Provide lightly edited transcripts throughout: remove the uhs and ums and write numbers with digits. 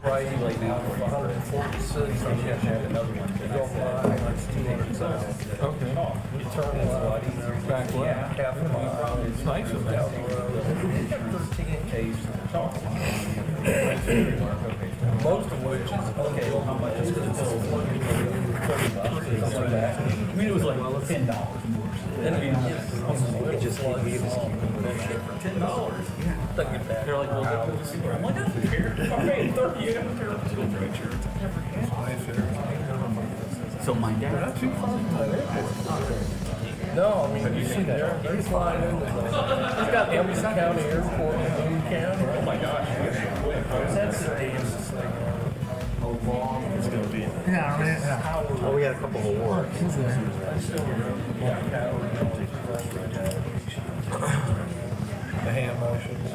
Right, like out of 146, you have to have another one. That's 200 south. Okay. You turn left, Back left. half a mile. It's nice of Down that. the road. We got 13 cases. Most of which is, okay, well, how much is it? $30 something like that. I mean, it was like $10. Then you just gave us $10. They're like, well, go to the store. I'm like, I don't care. I'm paying 30. I don't care. So my dad. No, I mean, you see that. They're flying into the, he's got Emerson County Airport in Boone County. Oh my gosh. That's the damnedest thing. It's going to be. Yeah, right. Yeah. Oh, we got a couple of awards. The hand motions.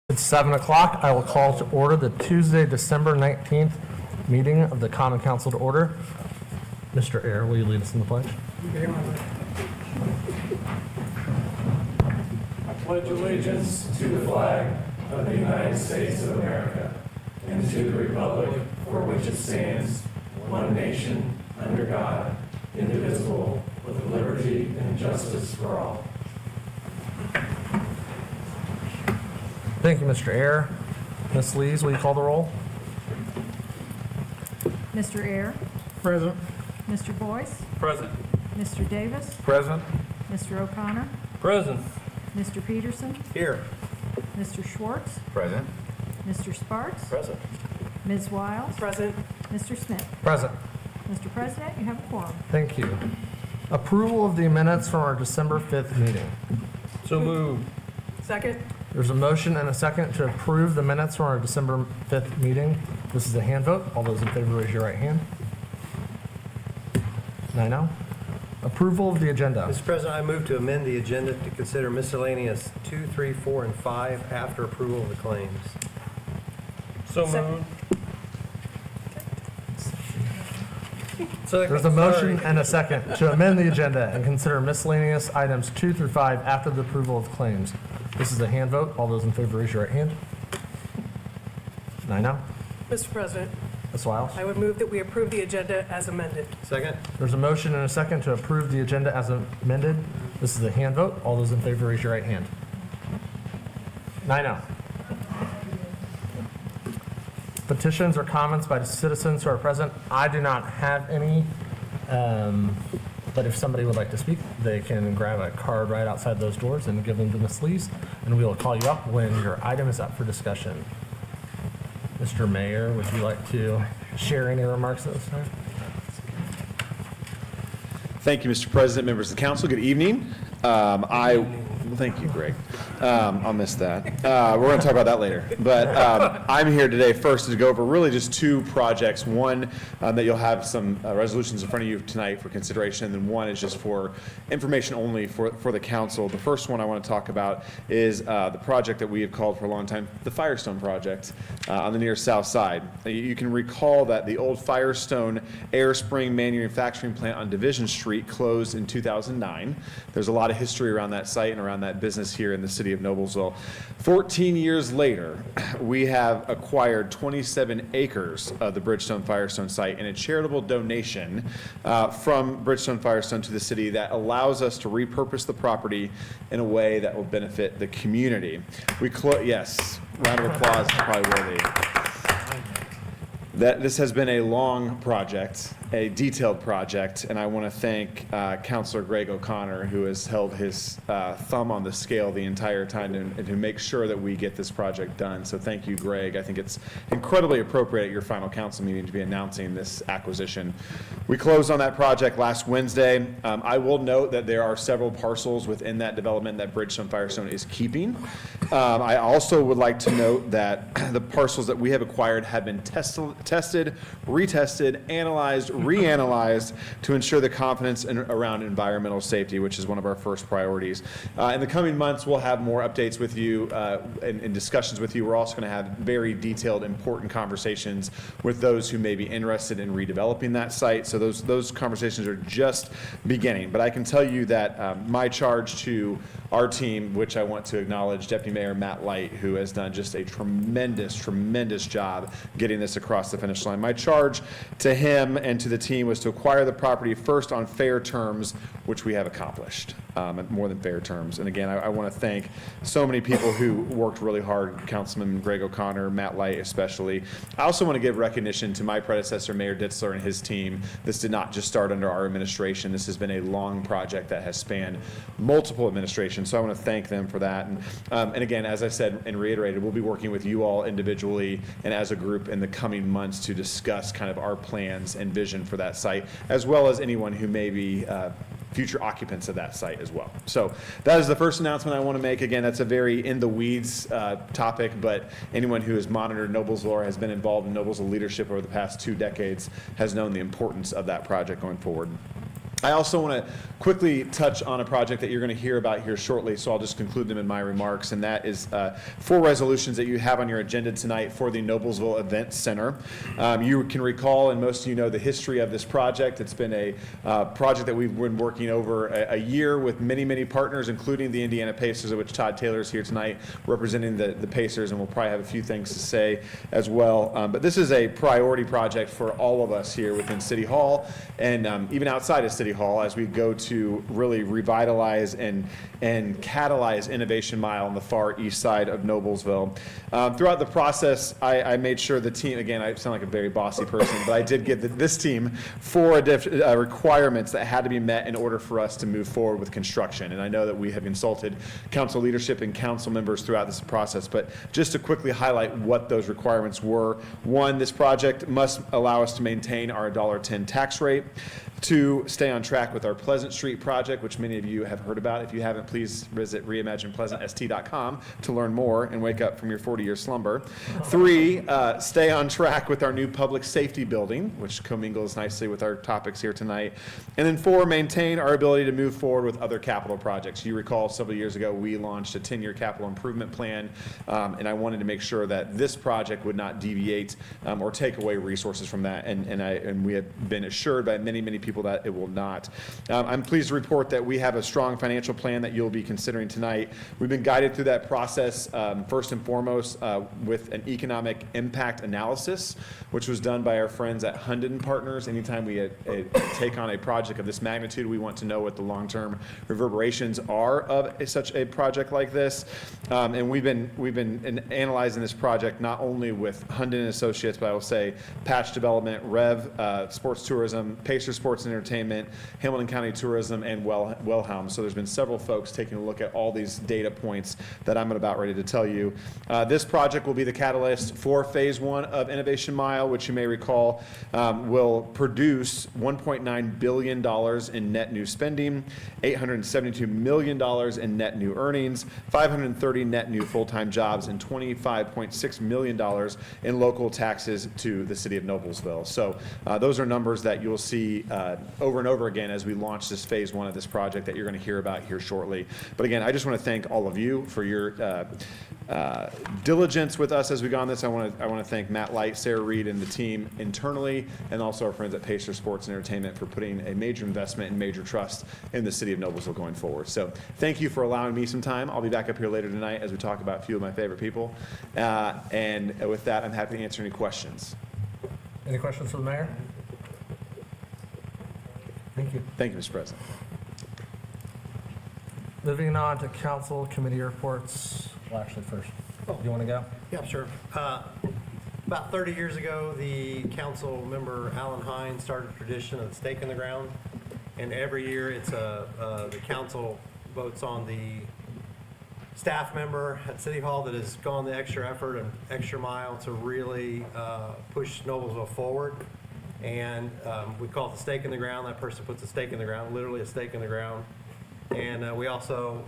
It's 7 o'clock. I will call to order the Tuesday, December 19th meeting of the Common Council to order. Mr. Ayer, will you lead us in the pledge? I pledge allegiance to the flag of the United States of America and to the republic for which it stands, one nation, under God, indivisible, with liberty and justice for all. Thank you, Mr. Ayer. Ms. Lees, will you call the roll? Mr. Ayer, Present. Mr. Boyce, Present. Mr. Davis, Present. Mr. O'Connor, Present. Mr. Peterson, Here. Mr. Schwartz, Present. Mr. Sparks, Present. Ms. Wiles, Present. Mr. Smith. Present. Mr. President, you have a quorum. Thank you. Approval of the minutes from our December 5th meeting. So moved. Second. There's a motion and a second to approve the minutes from our December 5th meeting. This is a hand vote. All those in favor, raise your right hand. 9-0. Approval of the agenda. Mr. President, I move to amend the agenda to consider miscellaneous 2, 3, 4, and 5 after approval of the claims. So moved. There's a motion and a second to amend the agenda and consider miscellaneous items 2 through 5 after the approval of claims. This is a hand vote. All those in favor, raise your right hand. 9-0. Mr. President, Ms. Wiles. I would move that we approve the agenda as amended. Second. There's a motion and a second to approve the agenda as amended. This is a hand vote. All those in favor, raise your right hand. 9-0. Petitions or comments by citizens who are present. I do not have any, but if somebody would like to speak, they can grab a card right outside those doors and give them to Ms. Lees, and we will call you up when your item is up for discussion. Mr. Mayor, would you like to share any remarks at this time? Thank you, Mr. President, members of the council. Good evening. Thank you, Greg. I'll miss that. We're going to talk about that later. But I'm here today first to go over really just two projects. One that you'll have some resolutions in front of you tonight for consideration, and then one is just for information only for the council. The first one I want to talk about is the project that we have called for a long time, the Firestone project on the near south side. You can recall that the old Firestone air spring manufacturing plant on Division Street closed in 2009. There's a lot of history around that site and around that business here in the city of Noblesville. 14 years later, we have acquired 27 acres of the Bridgestone Firestone site in a charitable donation from Bridgestone Firestone to the city that allows us to repurpose the property in a way that will benefit the community. Yes, round of applause is probably worthy. This has been a long project, a detailed project, and I want to thank Councilor Greg O'Connor, who has held his thumb on the scale the entire time to make sure that we get this project done. So thank you, Greg. I think it's incredibly appropriate at your final council meeting to be announcing this acquisition. We closed on that project last Wednesday. I will note that there are several parcels within that development that Bridgestone Firestone is keeping. I also would like to note that the parcels that we have acquired have been tested, retested, analyzed, reanalyzed to ensure the confidence around environmental safety, which is one of our first priorities. In the coming months, we'll have more updates with you and discussions with you. We're also going to have very detailed, important conversations with those who may be interested in redeveloping that site. So those conversations are just beginning. But I can tell you that my charge to our team, which I want to acknowledge Deputy Mayor Matt Light, who has done just a tremendous job getting this across the finish line. My charge to him and to the team was to acquire the property first on fair terms, which we have accomplished, more than fair terms. And again, I want to thank so many people who worked really hard, Councilman Greg O'Connor, Matt Light especially. I also want to give recognition to my predecessor, Mayor Ditzler, and his team. This did not just start under our administration. This has been a long project that has spanned multiple administrations. So I want to thank them for that. And again, as I said and reiterated, we'll be working with you all individually and as a group in the coming months to discuss kind of our plans and vision for that site, as well as anyone who may be future occupants of that site as well. So that is the first announcement I want to make. Again, that's a very in the weeds topic, but anyone who has monitored Noblesville or has been involved in Noblesville leadership over the past 2 decades has known the importance of that project going forward. I also want to quickly touch on a project that you're going to hear about here shortly, so I'll just conclude them in my remarks, and that is 4 resolutions that you have on your agenda tonight for the Noblesville Event Center. You can recall, and most of you know, the history of this project. It's been a project that we've been working over a year with many partners, including the Indiana Pacers, of which Todd Taylor is here tonight representing the Pacers, and we'll probably have a few things to say as well. But this is a priority project for all of us here within City Hall and even outside of City Hall as we go to really revitalize and catalyze Innovation Mile on the far east side of Noblesville. Throughout the process, I made sure the team, again, I sound like a very bossy person, but I did give this team 4 requirements that had to be met in order for us to move forward with construction. And I know that we have consulted council leadership and council members throughout this process, but just to quickly highlight what those requirements were. 1, this project must allow us to maintain our $1.10 tax rate. 2, stay on track with our Pleasant Street project, which many of you have heard about. If you haven't, please visit reimaginepleasantst.com to learn more and wake up from your 40-year slumber. 3, stay on track with our new public safety building, which commingles nicely with our topics here tonight. And then 4, maintain our ability to move forward with other capital projects. You recall several years ago, we launched a 10-year capital improvement plan, and I wanted to make sure that this project would not deviate or take away resources from that. And we have been assured by many people that it will not. I'm pleased to report that we have a strong financial plan that you'll be considering tonight. We've been guided through that process first and foremost with an economic impact analysis, which was done by our friends at Hunden Partners. Anytime we take on a project of this magnitude, we want to know what the long-term reverberations are of such a project like this. And we've been analyzing this project not only with Hunden and Associates, but I will say Patch Development, Rev Sports Tourism, Pacer Sports and Entertainment, Hamilton County Tourism, and Wellhelm. So there's been several folks taking a look at all these data points that I'm about ready to tell you. This project will be the catalyst for Phase 1 of Innovation Mile, which you may recall will produce $1.9 billion in net new spending, $872 million in net new earnings, 530 net new full-time jobs, and $25.6 million in local taxes to the city of Noblesville. So those are numbers that you'll see over and over again as we launch this Phase 1 of this project that you're going to hear about here shortly. But again, I just want to thank all of you for your diligence with us as we go on this. I want to thank Matt Light, Sarah Reed, and the team internally, and also our friends at Pacer Sports and Entertainment for putting a major investment and major trust in the city of Noblesville going forward. So thank you for allowing me some time. I'll be back up here later tonight as we talk about a few of my favorite people. And with that, I'm happy to answer any questions. Any questions for the mayor? Thank you. Thank you, Mr. President. Moving on to council committee reports. Well, actually, first, do you want to go? Yeah, sure. About 30 years ago, the council member Alan Hines started a tradition of the stake in the ground. And every year, it's the council votes on the staff member at City Hall that has gone the extra effort and extra mile to really push Noblesville forward. And we call it the stake in the ground. That person puts a stake in the ground, literally a stake in the ground. And we also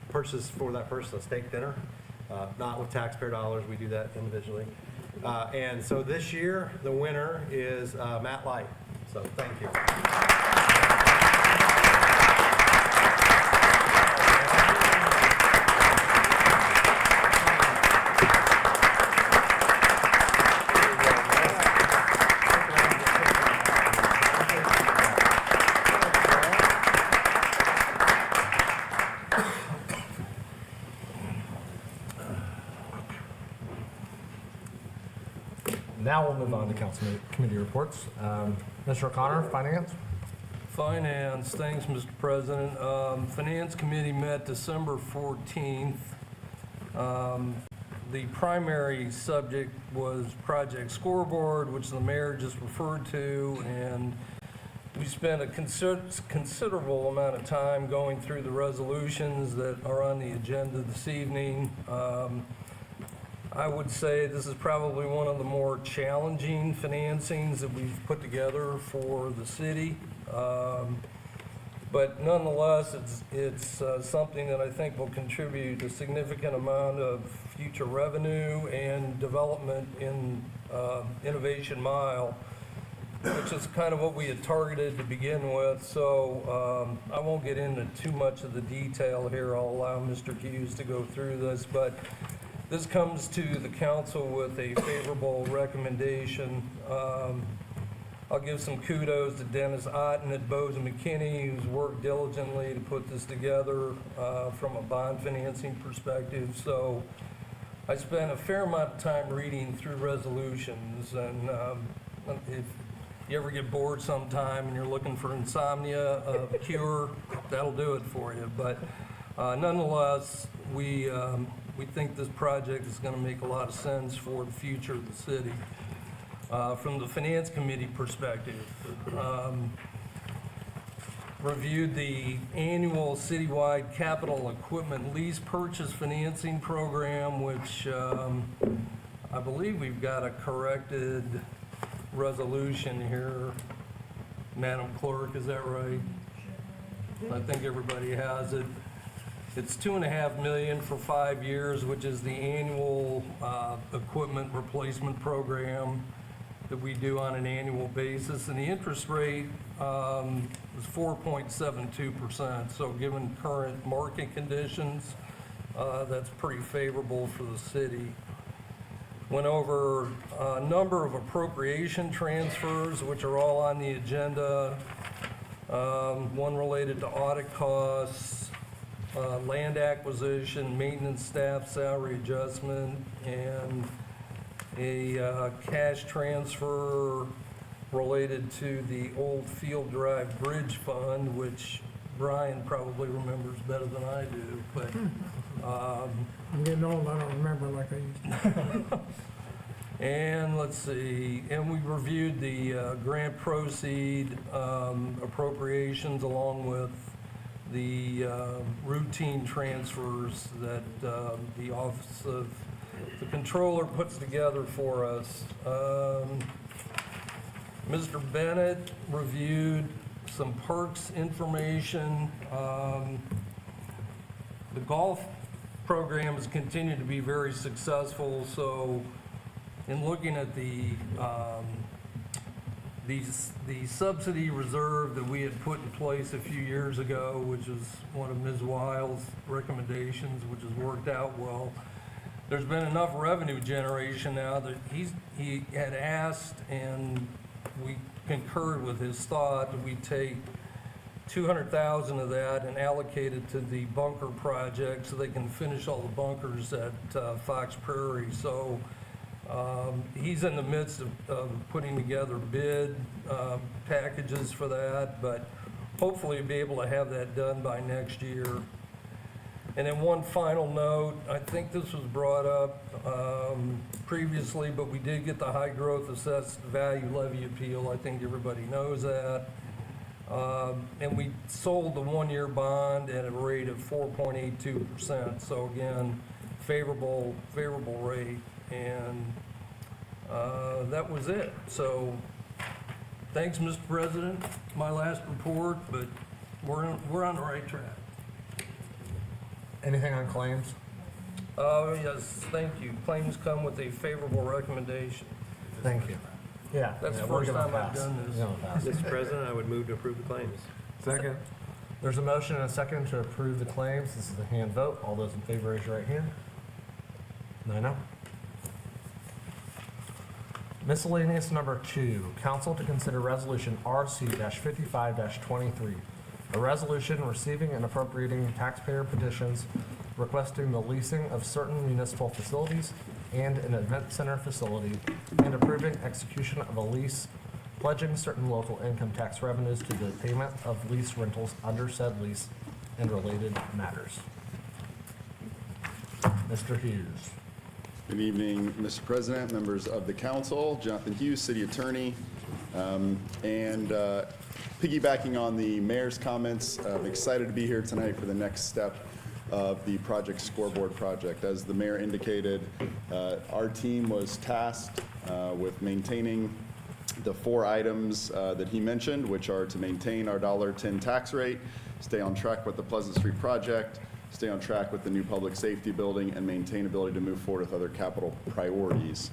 purchase for that person a steak dinner, not with taxpayer dollars. We do that individually. And so this year, the winner is Matt Light. So thank you. Now we'll move on to council committee reports. Mr. O'Connor, Finance? Finance, thanks, Mr. President. Finance Committee met December 14th. The primary subject was Project Scoreboard, which the mayor just referred to, and we spent a considerable amount of time going through the resolutions that are on the agenda this evening. I would say this is probably one of the more challenging financings that we've put together for the city. But nonetheless, it's something that I think will contribute a significant amount of future revenue and development in Innovation Mile, which is kind of what we had targeted to begin with. So I won't get into too much of the detail here. I'll allow Mr. Hughes to go through this, but this comes to the council with a favorable recommendation. I'll give some kudos to Dennis Otten at Bose and McKinney, who's worked diligently to put this together from a bond financing perspective. So I spent a fair amount of time reading through resolutions, and if you ever get bored sometime and you're looking for insomnia cure, that'll do it for you. But nonetheless, we think this project is going to make a lot of sense for the future of the city. From the Finance Committee perspective, reviewed the annual citywide capital equipment lease purchase financing program, which I believe we've got a corrected resolution here. Madam Clerk, is that right? I think everybody has it. It's $2.5 million for 5 years, which is the annual equipment replacement program that we do on an annual basis, and the interest rate is 4.72%. So given current market conditions, that's pretty favorable for the city. Went over a number of appropriation transfers, which are all on the agenda. One related to audit costs, land acquisition, maintenance staff salary adjustment, and a cash transfer related to the old Field Drive Bridge Fund, which Brian probably remembers better than I do, but I'm getting old, I don't remember like I used to. and let's see, and we reviewed the grant proceed appropriations along with the routine transfers that the Office of the Controller puts together for us. Mr. Bennett reviewed some parks information. The golf program has continued to be very successful, so in looking at the subsidy reserve that we had put in place a few years ago, which was one of Ms. Wiles' recommendations, which has worked out well, there's been enough revenue generation now that he had asked, and we concurred with his thought, that we take $200,000 of that and allocate it to the bunker project so they can finish all the bunkers at Fox Prairie. So he's in the midst of putting together bid packages for that, but hopefully be able to have that done by next year. And then one final note, I think this was brought up previously, but we did get the high growth assessed value levy appeal. I think everybody knows that. And we sold the 1-year bond at a rate of 4.82%. So again, favorable rate. And that was it. So thanks, Mr. President. My last report, but we're on the right track. Anything on claims? Yes, thank you. Claims come with a favorable recommendation. Thank you. Yeah. That's the we'll first give them a time I've pass. done this. Give them a pass. Mr. President, I would move to approve the claims. Second. There's a motion and a second to approve the claims. This is a hand vote. All those in favor, raise your right hand. 9-0. Miscellaneous number 2, council to consider resolution RC-55-23, a resolution receiving and appropriating taxpayer petitions requesting the leasing of certain municipal facilities and an event center facility, and approving execution of a lease pledging certain local income tax revenues to the payment of lease rentals under said lease and related matters. Mr. Hughes. Good evening, Mr. President, members of the council, Jonathan Hughes, City Attorney. Piggybacking on the mayor's comments, I'm excited to be here tonight for the next step of the project scoreboard project. As the mayor indicated, our team was tasked with maintaining the 4 items that he mentioned, which are to maintain our $1.10 tax rate, stay on track with the Pleasant Street project, stay on track with the new public safety building, and maintain ability to move forward with other capital priorities.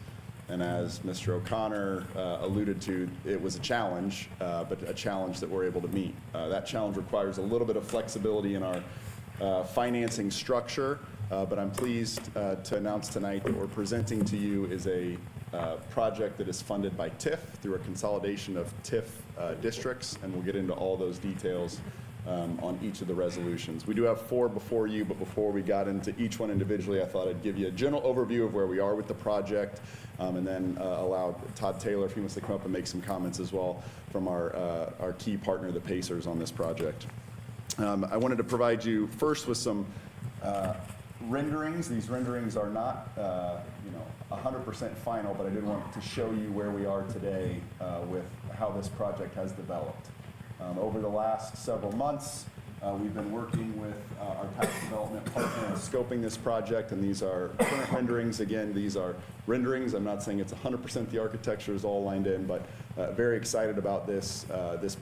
And as Mr. O'Connor alluded to, it was a challenge, but a challenge that we're able to meet. That challenge requires a little bit of flexibility in our financing structure, but I'm pleased to announce tonight that we're presenting to you is a project that is funded by TIF through a consolidation of TIF districts, and we'll get into all those details on each of the resolutions. We do have 4 before you, but before we got into each one individually, I thought I'd give you a general overview of where we are with the project, and then allow Todd Taylor, if he wants to come up and make some comments as well, from our key partner, the Pacers, on this project. I wanted to provide you first with some renderings. These renderings are not 100% final, but I did want to show you where we are today with how this project has developed. Over the last several months, we've been working with our tax development partner in scoping this project, and these are current renderings. Again, these are renderings. I'm not saying it's 100% the architecture is all lined in, but very excited about this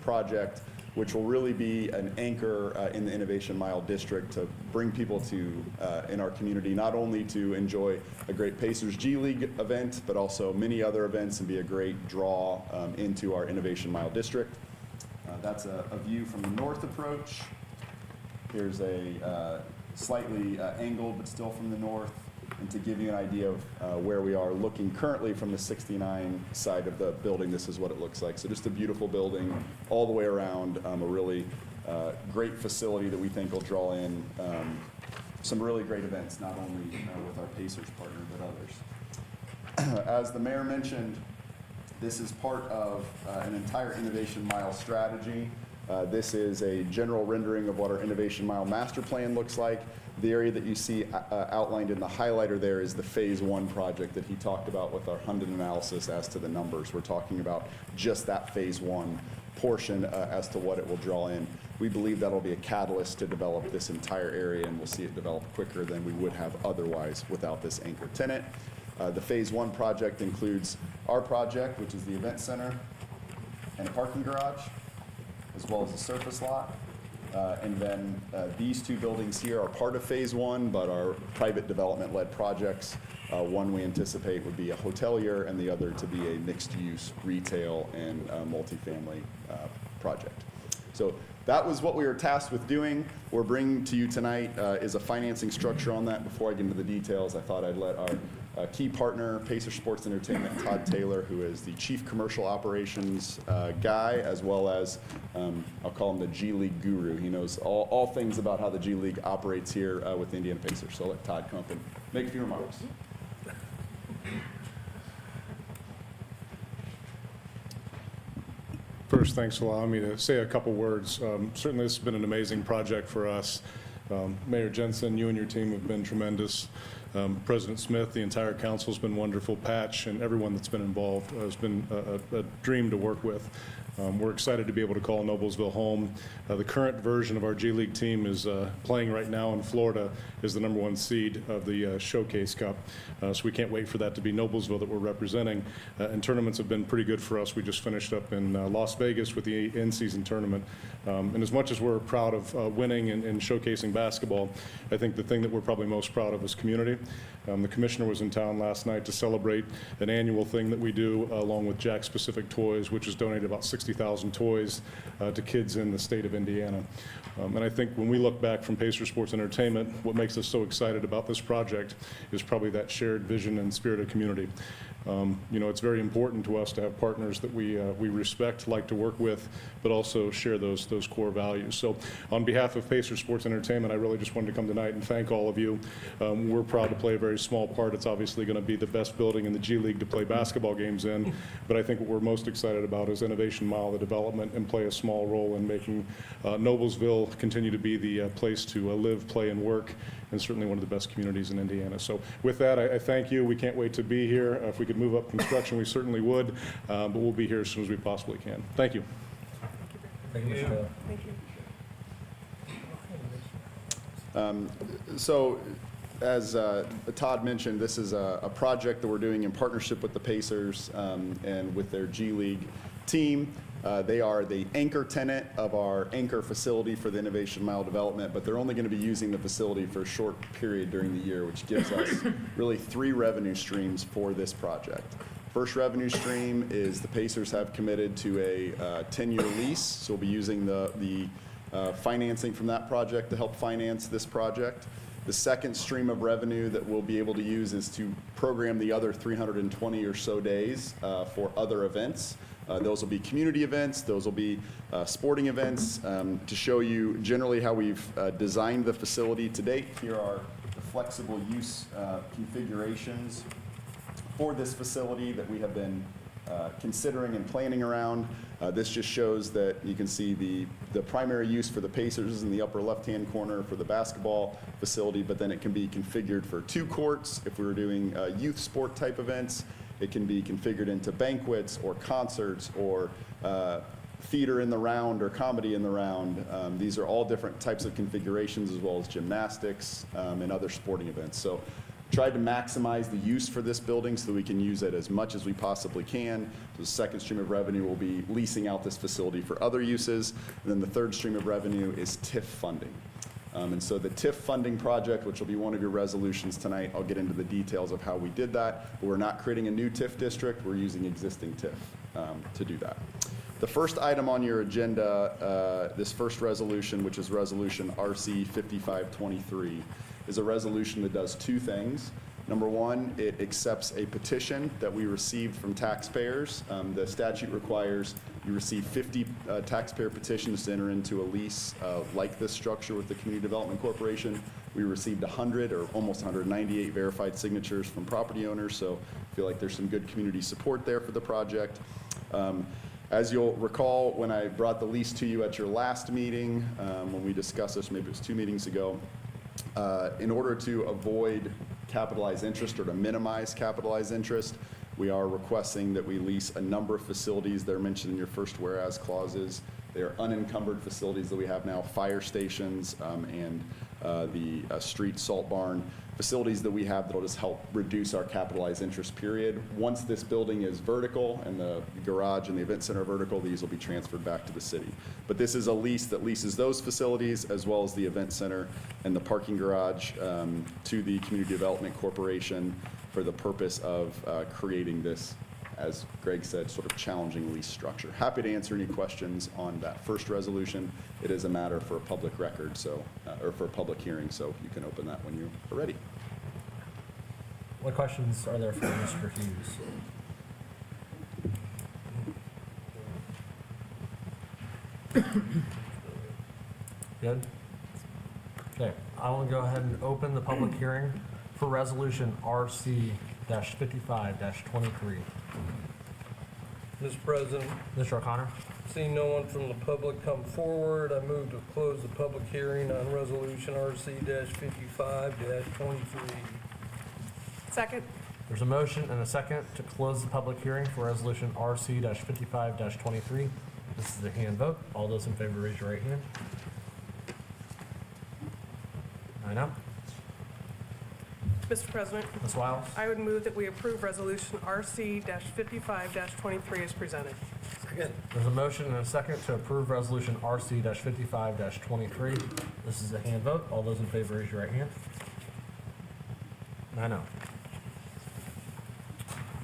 project, which will really be an anchor in the Innovation Mile District to bring people to, in our community, not only to enjoy a great Pacers G League event, but also many other events, and be a great draw into our Innovation Mile District. That's a view from the north approach. Here's a slightly angled, but still from the north, and to give you an idea of where we are looking currently from the 69 side of the building, this is what it looks like. So just a beautiful building all the way around, a really great facility that we think will draw in some really great events, not only with our Pacers partner, but others. As the mayor mentioned, this is part of an entire Innovation Mile strategy. This is a general rendering of what our Innovation Mile master plan looks like. The area that you see outlined in the highlighter there is the Phase 1 project that he talked about with our Hundon analysis as to the numbers. We're talking about just that Phase 1 portion as to what it will draw in. We believe that'll be a catalyst to develop this entire area, and we'll see it develop quicker than we would have otherwise without this anchor tenant. The Phase 1 project includes our project, which is the event center and a parking garage, as well as a surface lot. And then these 2 buildings here are part of Phase 1, but are private development-led projects. One we anticipate would be a hotelier, and the other to be a mixed-use retail and multifamily project. So that was what we were tasked with doing. We're bringing to you tonight is a financing structure on that. Before I get into the details, I thought I'd let our key partner, Pacer Sports Entertainment, Todd Taylor, who is the Chief Commercial Operations guy, as well as, I'll call him the G League guru. He knows all things about how the G League operates here with the Indiana Pacers. So I'll let Todd come up and make a few remarks. First, thanks for allowing me to say a couple words. Certainly, this has been an amazing project for us. Mayor Jensen, you and your team have been tremendous. President Smith, the entire council has been wonderful. Patch and everyone that's been involved has been a dream to work with. We're excited to be able to call Noblesville home. The current version of our G League team is playing right now in Florida as the #1 seed of the Showcase Cup. So we can't wait for that to be Noblesville that we're representing. And tournaments have been pretty good for us. We just finished up in Las Vegas with the in-season tournament. And as much as we're proud of winning and showcasing basketball, I think the thing that we're probably most proud of is community. The commissioner was in town last night to celebrate an annual thing that we do along with Jack Specific Toys, which has donated about 60,000 toys to kids in the state of Indiana. And I think when we look back from Pacer Sports Entertainment, what makes us so excited about this project is probably that shared vision and spirit of community. You know, it's very important to us to have partners that we respect, like to work with, but also share those core values. So on behalf of Pacer Sports Entertainment, I really just wanted to come tonight and thank all of you. We're proud to play a very small part. It's obviously going to be the best building in the G League to play basketball games in, but I think what we're most excited about is Innovation Mile, the development, and play a small role in making Noblesville continue to be the place to live, play, and work, and certainly one of the best communities in Indiana. So with that, I thank you. We can't wait to be here. If we could move up construction, we certainly would, but we'll be here as soon as we possibly can. Thank you. Thank you, Mr. Taylor. Thank you. So, as Todd mentioned, this is a project that we're doing in partnership with the Pacers and with their G League team. They are the anchor tenant of our anchor facility for the Innovation Mile development, but they're only going to be using the facility for a short period during the year, which gives us really 3 revenue streams for this project. First revenue stream is the Pacers have committed to a 10-year lease, so we'll be using the financing from that project to help finance this project. The second stream of revenue that we'll be able to use is to program the other 320 or so days for other events. Those will be community events, those will be sporting events. To show you generally how we've designed the facility to date, here are the flexible use configurations for this facility that we have been considering and planning around. This just shows that you can see the primary use for the Pacers is in the upper left-hand corner for the basketball facility, but then it can be configured for 2 courts if we were doing youth sport type events. It can be configured into banquets or concerts or theater in the round or comedy in the round. These are all different types of configurations, as well as gymnastics and other sporting events. So tried to maximize the use for this building so that we can use it as much as we possibly can. So the second stream of revenue will be leasing out this facility for other uses. And then the third stream of revenue is TIF funding. And so the TIF funding project, which will be one of your resolutions tonight, I'll get into the details of how we did that. But we're not creating a new TIF district, we're using existing TIF to do that. The first item on your agenda, this first resolution, which is resolution RC 5523, is a resolution that does 2 things. Number 1, it accepts a petition that we received from taxpayers. The statute requires you receive 50 taxpayer petitions to enter into a lease like this structure with the Community Development Corporation. We received 100 or almost 198 verified signatures from property owners, so I feel like there's some good community support there for the project. As you'll recall, when I brought the lease to you at your last meeting, when we discussed this, maybe it was 2 meetings ago, in order to avoid capitalized interest or to minimize capitalized interest, we are requesting that we lease a number of facilities that are mentioned in your first whereas clauses. They are unencumbered facilities that we have now, fire stations and the street salt barn, facilities that we have that will just help reduce our capitalized interest period. Once this building is vertical and the garage and the event center are vertical, these will be transferred back to the city. But this is a lease that leases those facilities as well as the event center and the parking garage to the Community Development Corporation for the purpose of creating this, as Greg said, sort of challenging lease structure. Happy to answer any questions on that first resolution. It is a matter for a public record, so or for a public hearing, so you can open that when you are ready. What questions are there for Mr. Hughes? Good? Okay, I will go ahead and open the public hearing for resolution RC-55-23. Mr. President, Mr. O'Connor? seeing no one from the public come forward, I move to close the public hearing on resolution RC-55-23. Second. There's a motion and a second to close the public hearing for resolution RC-55-23. This is a hand vote. All those in favor, raise your right hand. 9-0. Mr. President, Ms. Wiles? I would move that we approve Resolution RC-55-23 as presented. Second. There's a motion and a second to approve Resolution RC-55-23. This is a hand vote. All those in favor, raise your right hand. 9-0.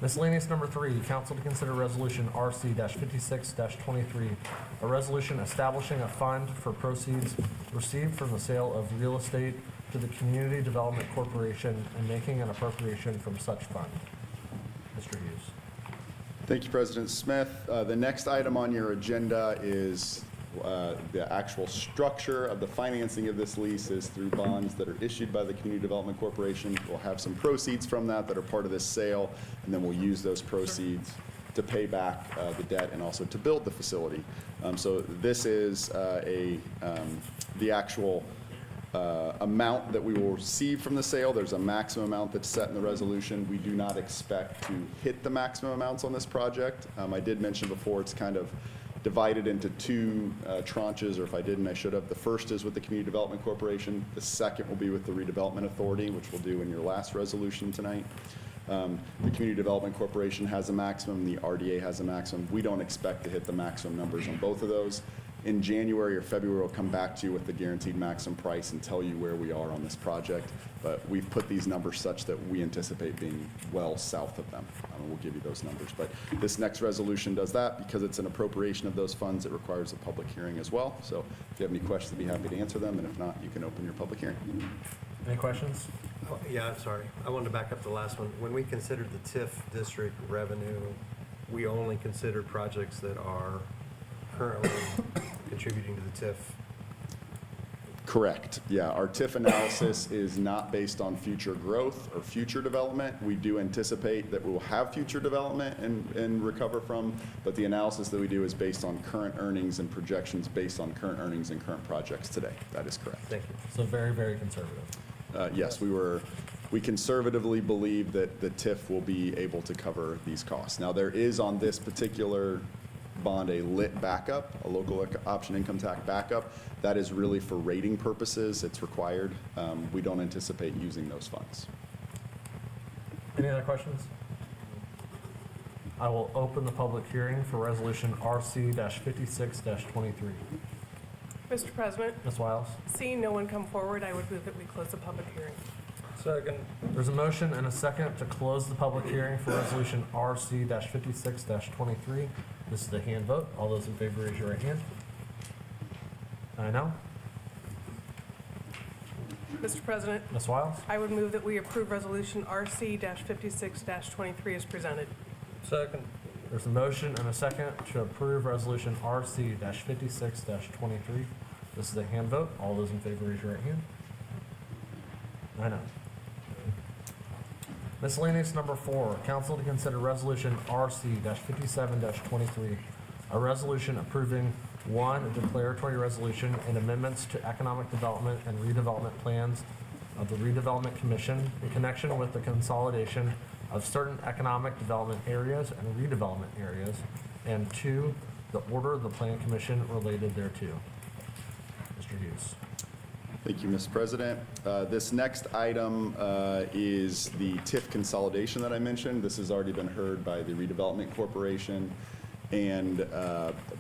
Miscellaneous number 3, council to consider Resolution RC-56-23, a resolution establishing a fund for proceeds received from the sale of real estate to the Community Development Corporation and making an appropriation from such fund. Mr. Hughes. Thank you, President Smith. The next item on your agenda is the actual structure of the financing of this lease is through bonds that are issued by the Community Development Corporation. We'll have some proceeds from that are part of this sale, and then we'll use those proceeds to pay back the debt and also to build the facility. So this is the actual amount that we will receive from the sale. There's a maximum amount that's set in the resolution. We do not expect to hit the maximum amounts on this project. I did mention before it's kind of divided into two tranches, or if I didn't, I should have. The first is with the Community Development Corporation. The second will be with the Redevelopment Authority, which we'll do in your last resolution tonight. The Community Development Corporation has a maximum, the RDA has a maximum. We don't expect to hit the maximum numbers on both of those. In January or February, we'll come back to you with the guaranteed maximum price and tell you where we are on this project. But we've put these numbers such that we anticipate being well south of them. We'll give you those numbers. But this next resolution does that. Because it's an appropriation of those funds, it requires a public hearing as well. So if you have any questions, I'd be happy to answer them. And if not, you can open your public hearing. Any questions? Oh, yeah, I'm sorry. I wanted to back up the last one. When we considered the TIF district revenue, we only considered projects that are currently contributing to the TIF. Correct. Yeah, our TIF analysis is not based on future growth or future development. We do anticipate that we will have future development and recover from, but the analysis that we do is based on current earnings and projections based on current earnings and current projects today. That is correct. Thank you. So very, very conservative. Yes, we conservatively believe that the TIF will be able to cover these costs. Now, there is on this particular bond a lit backup, a local option income tax backup. That is really for rating purposes. It's required. We don't anticipate using those funds. Any other questions? I will open the public hearing for Resolution RC-56-23. Mr. President, Ms. Wiles? seeing no one come forward, I would move that we close the public hearing. Second. There's a motion and a second to close the public hearing for Resolution RC-56-23. This is the hand vote. All those in favor, raise your right hand. 9-0. Mr. President, Ms. Wiles? I would move that we approve Resolution RC-56-23 as presented. Second. There's a motion and a second to approve Resolution RC-56-23. This is a hand vote. All those in favor, raise your right hand. 9-0. Miscellaneous number 4, council to consider Resolution RC-57-23, a resolution approving, 1, a declaratory resolution and amendments to economic development and redevelopment plans of the Redevelopment Commission in connection with the consolidation of certain economic development areas and redevelopment areas, and 2, the order of the Plan Commission related thereto. Mr. Hughes. Thank you, Mr. President. This next item is the TIF consolidation that I mentioned. This has already been heard by the Redevelopment Corporation and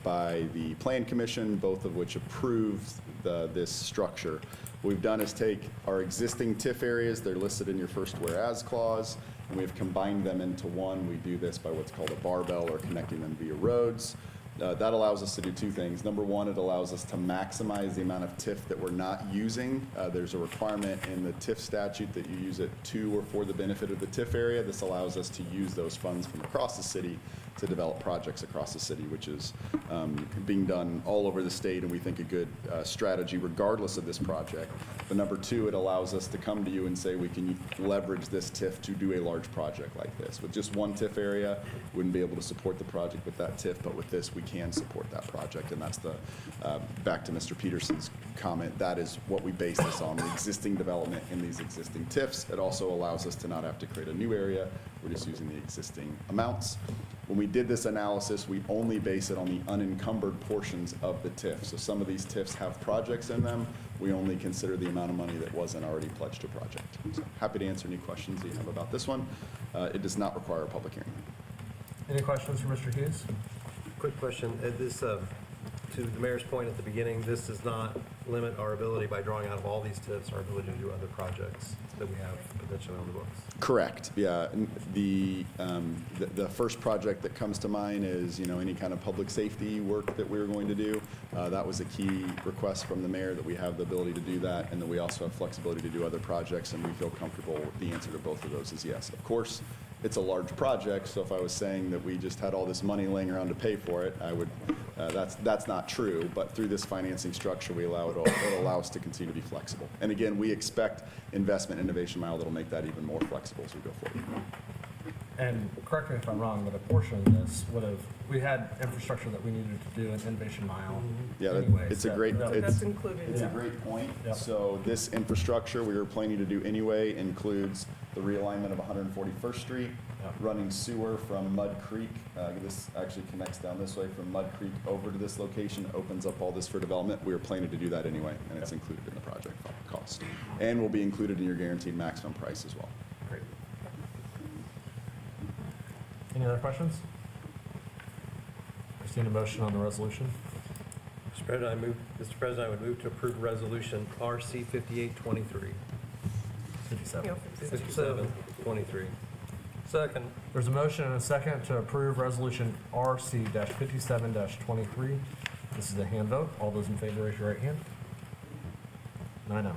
by the Plan Commission, both of which approved this structure. What we've done is take our existing TIF areas, they're listed in your first whereas clause, and we've combined them into one. We do this by what's called a barbell or connecting them via roads. That allows us to do two things. Number one, it allows us to maximize the amount of TIF that we're not using. There's a requirement in the TIF statute that you use it to or for the benefit of the TIF area. This allows us to use those funds from across the city to develop projects across the city, which is being done all over the state, and we think a good strategy regardless of this project. But number two, it allows us to come to you and say we can leverage this TIF to do a large project like this. With just one TIF area, wouldn't be able to support the project with that TIF, but with this, we can support that project. And that's the, back to Mr. Peterson's comment, that is what we base this on, the existing development in these existing TIFs. It also allows us to not have to create a new area. We're just using the existing amounts. When we did this analysis, we only base it on the unencumbered portions of the TIF. So some of these TIFs have projects in them. We only consider the amount of money that wasn't already pledged to project. So happy to answer any questions that you have about this one. It does not require a public hearing. Any questions for Mr. Hughes? Quick question, to the mayor's point at the beginning, this does not limit our ability by drawing out of all these TIFs, our ability to do other projects that we have potentially on the books. Correct, yeah. And the first project that comes to mind is, any kind of public safety work that we're going to do. That was a key request from the mayor, that we have the ability to do that, and that we also have flexibility to do other projects, and we feel comfortable. The answer to both of those is yes. Of course, it's a large project, so if I was saying that we just had all this money laying around to pay for it, I would, that's not true, but through this financing structure, it'll allow us to continue to be flexible. And again, we expect investment innovation mile that'll make that even more flexible as we go forward. And correct me if I'm wrong, but a portion of this we had infrastructure that we needed to do in Innovation Mile. Yeah, anyways, it's a great, That's included. it's a great point. Yep. So this infrastructure we were planning to do anyway includes the realignment of 141st Street, Yep. running sewer from Mud Creek. This actually connects down this way from Mud Creek over to this location, opens up all this for development. We were planning to do that anyway, and it's included in the project cost. And will be included in your guaranteed maximum price as well. Great. Any other questions? I've seen a motion on the resolution. Mr. President, I would move to approve resolution RC 5823. 57. Yeah, 5723. Second. There's a motion and a second to approve resolution RC-57-23. This is a hand vote. All those in favor, raise your right hand. 9-0.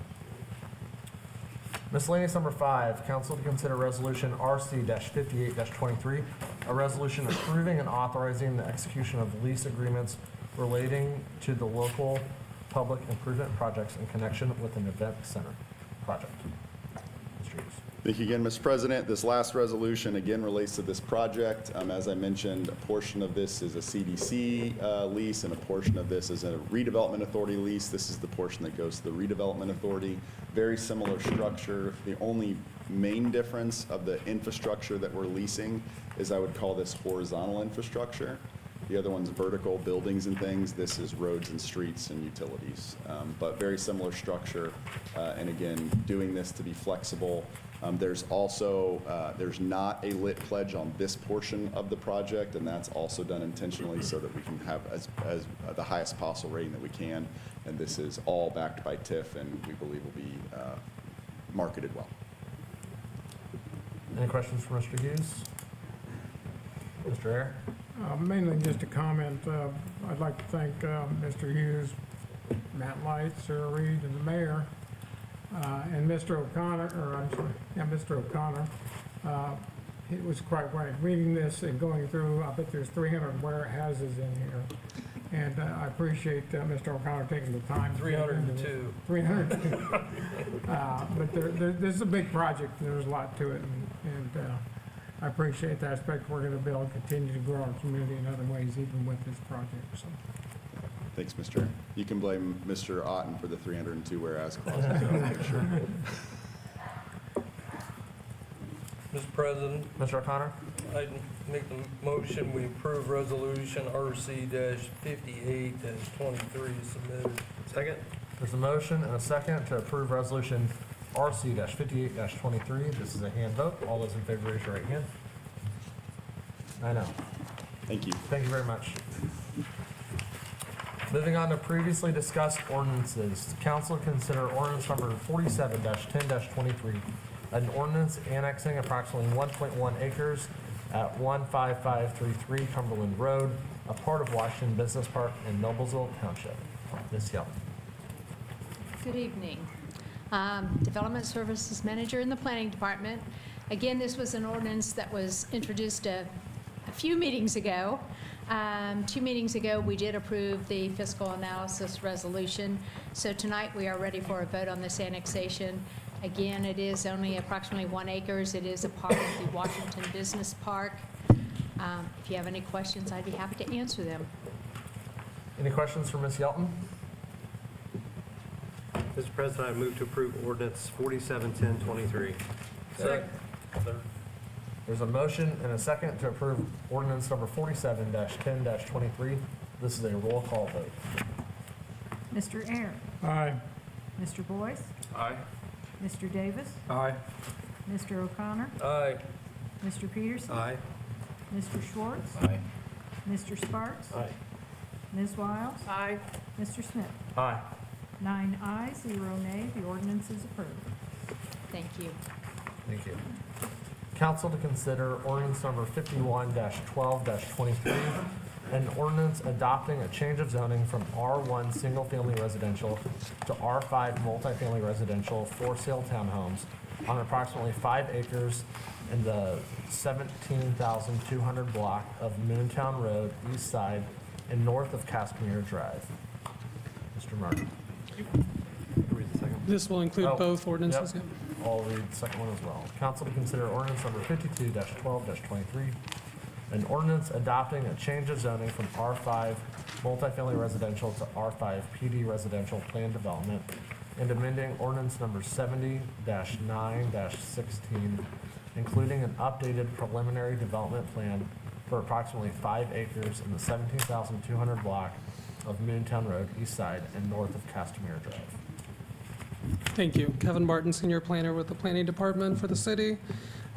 Miscellaneous number 5, council to consider resolution RC-58-23, a resolution approving and authorizing the execution of lease agreements relating to the local public improvement projects in connection with an event center project. Mr. Hughes. Thank you again, Mr. President. This last resolution again relates to this project. As I mentioned, a portion of this is a CDC lease and a portion of this is a redevelopment authority lease. This is the portion that goes to the redevelopment authority. Very similar structure. The only main difference of the infrastructure that we're leasing is I would call this horizontal infrastructure. The other one's vertical, buildings and things. This is roads and streets and utilities. But very similar structure. And again, doing this to be flexible. There's also, there's not a lit pledge on this portion of the project, and that's also done intentionally so that we can have as the highest possible rating that we can. And this is all backed by TIF, and we believe will be marketed well. Any questions for Mr. Hughes? Mr. Ayer? Mainly just a comment. I'd like to thank Mr. Hughes, Matt Light, Sarah Reed, and the mayor, and Mr. O'Connor, Mr. O'Connor. It was quite right. Reading this and going through, I bet there's 300 warehouses in here. And I appreciate Mr. O'Connor taking the time. 302. 302. But this is a big project, and there's a lot to it, and I appreciate the aspect we're going to be able to continue to grow our community in other ways, even with this project. So. Thanks, Mr. Ayer. You can blame Mr. Otten for the 302 whereas clauses. For sure. Mr. President, Mr. O'Connor? I'd make the motion, we approve resolution RC-58-23 submitted. Second? There's a motion and a second to approve resolution RC-58-23. This is a hand vote. All those in favor, raise your right hand. 9-0. Thank you. Thank you very much. Moving on to previously discussed ordinances. Council consider ordinance number 47-10-23, an ordinance annexing approximately 1.1 acres at 15533 Cumberland Road, a part of Washington Business Park in Noblesville Township. Ms. Young. Good evening. Development Services Manager in the Planning Department. Again, this was an ordinance that was introduced a few meetings ago. 2 meetings ago, we did approve the fiscal analysis resolution. So tonight, we are ready for a vote on this annexation. Again, it is only approximately 1 acre. It is a part of the Washington Business Park. If you have any questions, I'd be happy to answer them. Any questions for Ms. Yelton? Mr. President, I move to approve ordinance 471023. Second. There's a motion and a second to approve ordinance number 47-10-23. This is a roll call vote. Mr. Aaron, Aye. Mr. Boyce, Aye. Mr. Davis, Aye. Mr. O'Connor, Aye. Mr. Peterson, Aye. Mr. Schwartz, Aye. Mr. Sparks, Aye. Ms. Wiles, Aye. Mr. Smith. Aye. 9 ayes, 0 nay, the ordinance is approved. Thank you. Thank you. Council to consider ordinance number 51-12-23, an ordinance adopting a change of zoning from R1 single-family residential to R5 multifamily residential for sale townhomes on approximately 5 acres in the 17,200 block of Moontown Road, east side, and north of Casimir Drive. Mr. Martin. Read the second. This will include Oh, both ordinances. yep. I'll read the second one as well. Council to consider ordinance number 52-12-23, an ordinance adopting a change of zoning from R5 multifamily residential to R5 PD residential plan development, and amending ordinance number 70-9-16, including an updated preliminary development plan for approximately 5 acres in the 17,200 block of Moontown Road, east side, and north of Casimir Drive. Thank you. Kevin Martin, Senior Planner with the Planning Department for the city.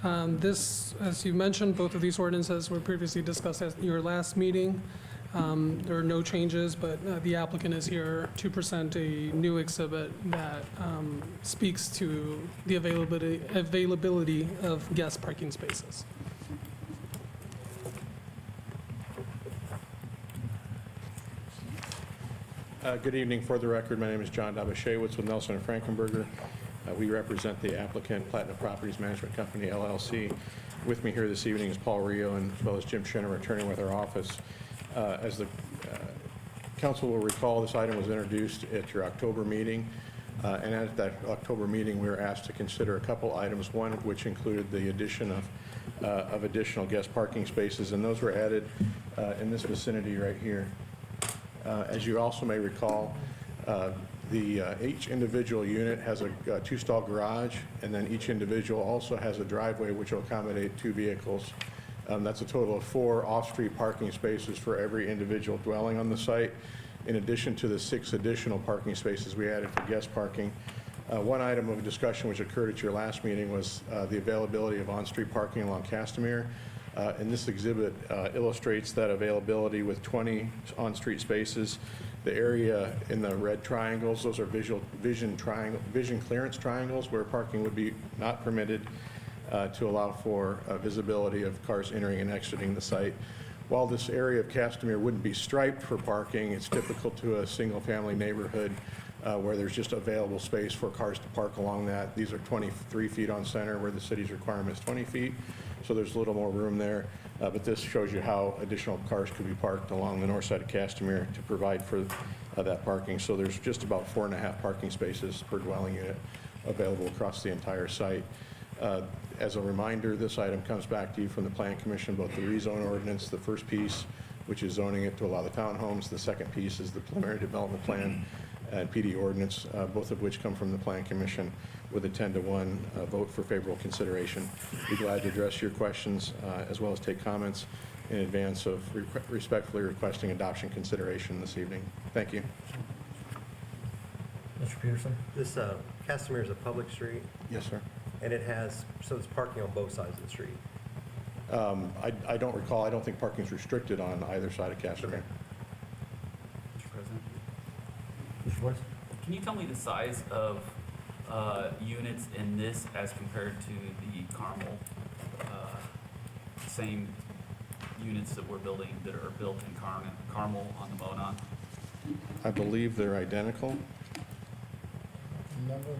This, as you mentioned, both of these ordinances were previously discussed at your last meeting. There are no changes, but the applicant is here to present a new exhibit that speaks to the availability of guest parking spaces. Good evening. For the record, my name is John Dabashewitz with Nelson and Frankenberger. We represent the applicant, Platinum Properties Management Company, LLC. With me here this evening is Paul Rio, and as well as Jim Schenner, returning with our office. As the council will recall, this item was introduced at your October meeting, and at that October meeting, we were asked to consider a couple items, one of which included the addition of additional guest parking spaces, and those were added in this vicinity right here. As you also may recall, each individual unit has a two-stall garage, and then each individual also has a driveway which will accommodate 2 vehicles. That's a total of 4 off-street parking spaces for every individual dwelling on the site, in addition to the 6 additional parking spaces we added for guest parking. One item of discussion which occurred at your last meeting was the availability of on-street parking along Casimir. And this exhibit illustrates that availability with 20 on-street spaces. The area in the red triangles, those are vision clearance triangles where parking would be not permitted to allow for visibility of cars entering and exiting the site. While this area of Casimir wouldn't be striped for parking, it's typical to a single-family neighborhood where there's just available space for cars to park along that. These are 23 feet on center, where the city's requirement is 20 feet, so there's a little more room there. But this shows you how additional cars could be parked along the north side of Casimir to provide for that parking. So there's just about 4.5 parking spaces per dwelling unit available across the entire site. As a reminder, this item comes back to you from the Plan Commission, both the rezone ordinance, the first piece, which is zoning it to allow the townhomes. The second piece is the preliminary development plan and PD ordinance, both of which come from the Plan Commission with a 10-to-1 vote for favorable consideration. Be glad to address your questions as well as take comments in advance of respectfully requesting adoption consideration this evening. Thank you. Mr. Peterson? This Casimir is a public street, Yes, sir. and so it's parking on both sides of the street. I don't recall. I don't think parking is restricted on either side of Casimir. Mr. President, Mr. Boyce? can you tell me the size of units in this as compared to the Carmel, same units that we're building, that are built in Carmel on the Monon? I believe they're identical. Number of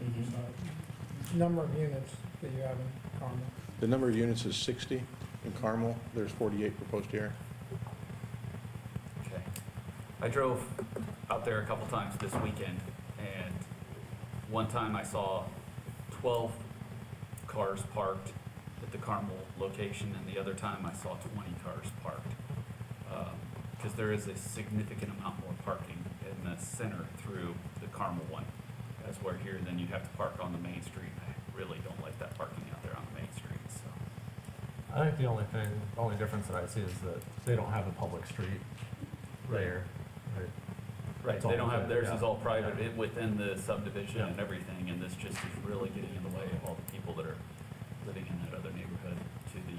units, number of units that you have in Carmel. The number of units is 60 in Carmel. There's 48 proposed here. Okay. I drove out there a couple times this weekend, and one time I saw 12 cars parked at the Carmel location, and the other time I saw 20 cars parked. Because there is a significant amount more parking in the center through the Carmel one, as where here then you have to park on the main street. I really don't like that parking out there on the main street, so. I think the only difference that I see is that they don't have a public street there. Right, It's they all don't have, within- theirs is yeah. all private, within the subdivision and Yeah. everything, and this just is really getting in the way of all the people that are living in that other neighborhood to the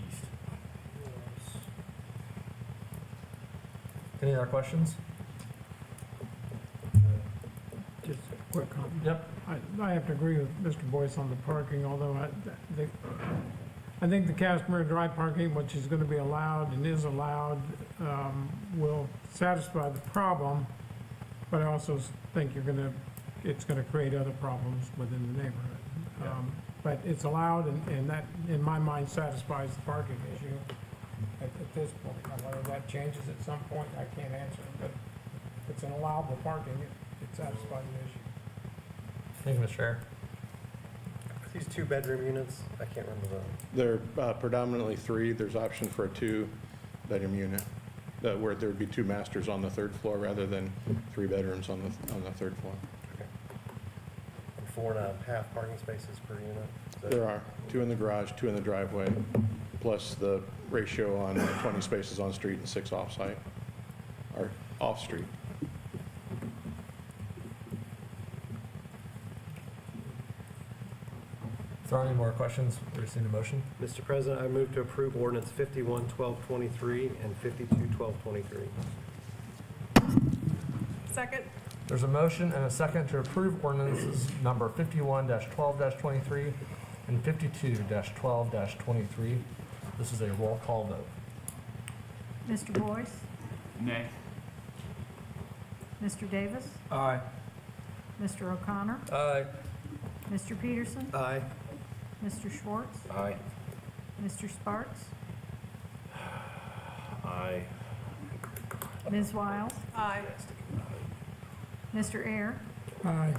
east. Any other questions? Just a quick comment. Yep. I have to agree with Mr. Boyce on the parking, although I think the Castmere Drive parking, which is going to be allowed and is allowed, will satisfy the problem, but I also think it's going to create other problems within the neighborhood. But it's allowed, and that, in my mind, satisfies the parking issue at this point. Now, whether that changes at some point, I can't answer, but if it's an allowable parking, it satisfies the issue. Thank you, Mr. Chair. These two-bedroom units, I can't remember They're predominantly 3. There's option for a 2-bedroom unit, where there would be 2 masters on the 3rd floor rather than 3 bedrooms on the 3rd floor. the 4.5 parking spaces per unit. Is that- There are 2 in the garage, 2 in the driveway, plus the ratio on 20 spaces on street and 6 off-site, or off-street. If there are any more questions, we just need a motion. Mr. President, I move to approve ordinance 51-1223 and 52-1223. Second? There's a motion and a second to approve ordinances number 51-12-23 and 52-12-23. This is a roll call vote. Mr. Boyce? Nay. Mr. Davis? Aye. Mr. O'Connor? Aye. Mr. Peterson? Aye. Mr. Schwartz? Aye. Mr. Sparks? Aye. Ms. Wiles? Aye. Mr. Air? Aye.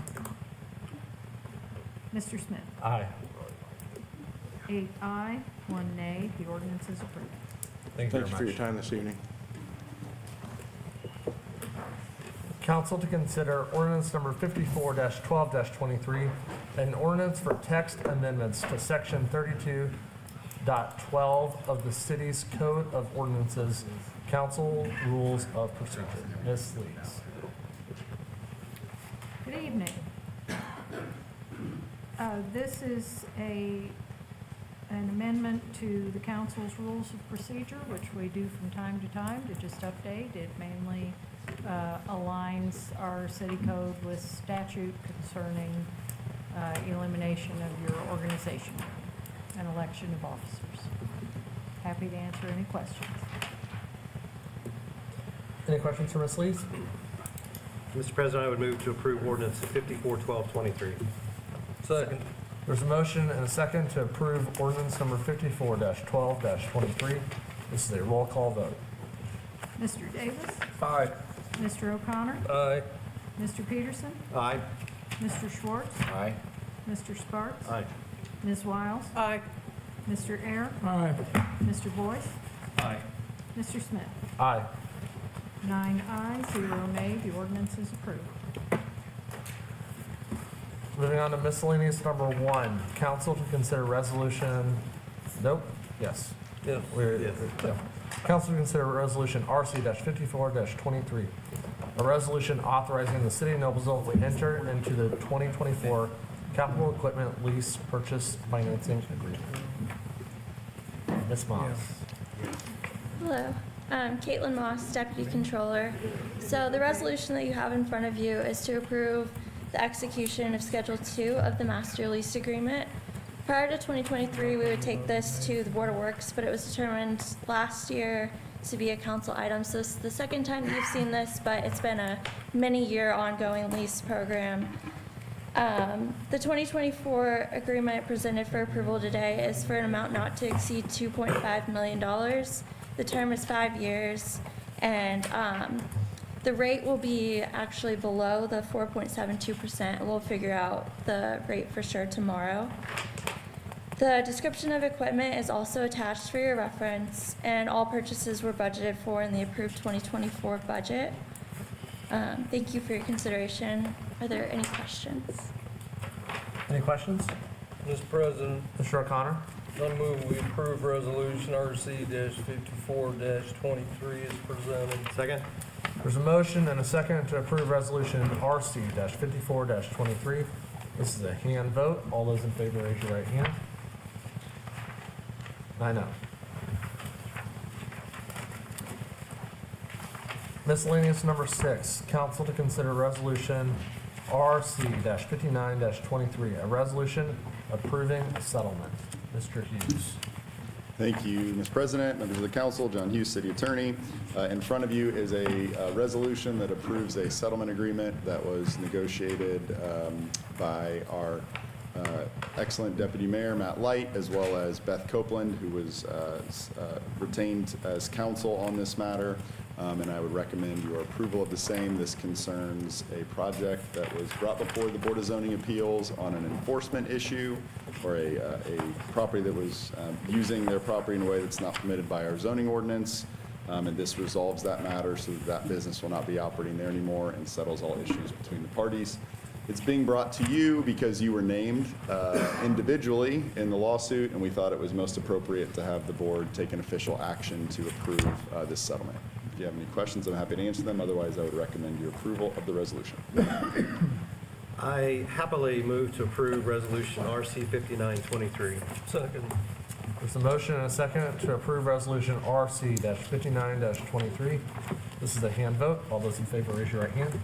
Mr. Smith? Aye. 8 aye, 1 nay. The ordinance is approved. Thank Thank you you very for your much. time this evening. Council to consider ordinance number 54-12-23, an ordinance for text amendments to section 32.12 of the city's Code of Ordinances, Council Rules of Procedure. Ms. Lees. Good evening. This is an amendment to the council's rules of procedure, which we do from time to time to just update. It mainly aligns our city code with statute concerning elimination of your organization and election of officers. Happy to answer any questions. Any questions for Ms. Lees? Mr. President, I would move to approve ordinance 54-1223. Second. There's a motion and a second to approve ordinance number 54-12-23. This is a roll call vote. Mr. Davis? Aye. Mr. O'Connor? Aye. Mr. Peterson? Aye. Mr. Schwartz? Aye. Mr. Sparks? Aye. Ms. Wiles? Aye. Mr. Air? Aye. Mr. Boyce? Aye. Mr. Smith? Aye. 9 ayes, 0 nay. The ordinance is approved. Moving on to miscellaneous number 1, council to consider resolution, nope, yes. Yes. Yeah. Council to consider resolution RC-54-23, a resolution authorizing the city of Noblesville to enter into the 2024 capital equipment lease purchase financing agreement. Ms. Moss. Hello, I'm Caitlin Moss, Deputy Controller. So the resolution that you have in front of you is to approve the execution of Schedule 2 of the Master Lease Agreement. Prior to 2023, we would take this to the Board of Works, but it was determined last year to be a council item. So this is the second time that you've seen this, but it's been a many-year ongoing lease program. The 2024 agreement presented for approval today is for an amount not to exceed $2.5 million. The term is 5 years, and the rate will be actually below the 4.72%. We'll figure out the rate for sure tomorrow. The description of equipment is also attached for your reference, and all purchases were budgeted for in the approved 2024 budget. Thank you for your consideration. Are there any questions? Any questions? Mr. President, Mr. O'Connor? I move we approve resolution RC-54-23 as presented. Second? There's a motion and a second to approve resolution RC-54-23. This is a hand vote. All those in favor, raise your right hand. I know. Miscellaneous number 6, council to consider resolution RC-59-23, a resolution approving a settlement. Mr. Hughes. Thank you, Mr. President, members of the council, John Hughes, City Attorney. In front of you is a resolution that approves a settlement agreement that was negotiated by our excellent Deputy Mayor, Matt Light, as well as Beth Copeland, who was retained as counsel on this matter. And I would recommend your approval of the same. This concerns a project that was brought before the Board of Zoning Appeals on an enforcement issue, or a property that was using their property in a way that's not permitted by our zoning ordinance. And this resolves that matter so that that business will not be operating there anymore and settles all issues between the parties. It's being brought to you because you were named individually in the lawsuit, and we thought it was most appropriate to have the board take an official action to approve this settlement. If you have any questions, I'm happy to answer them. Otherwise, I would recommend your approval of the resolution. I happily move to approve resolution RC 5923. Second. There's a motion and a second to approve resolution RC-59-23. This is a hand vote. All those in favor, raise your right hand.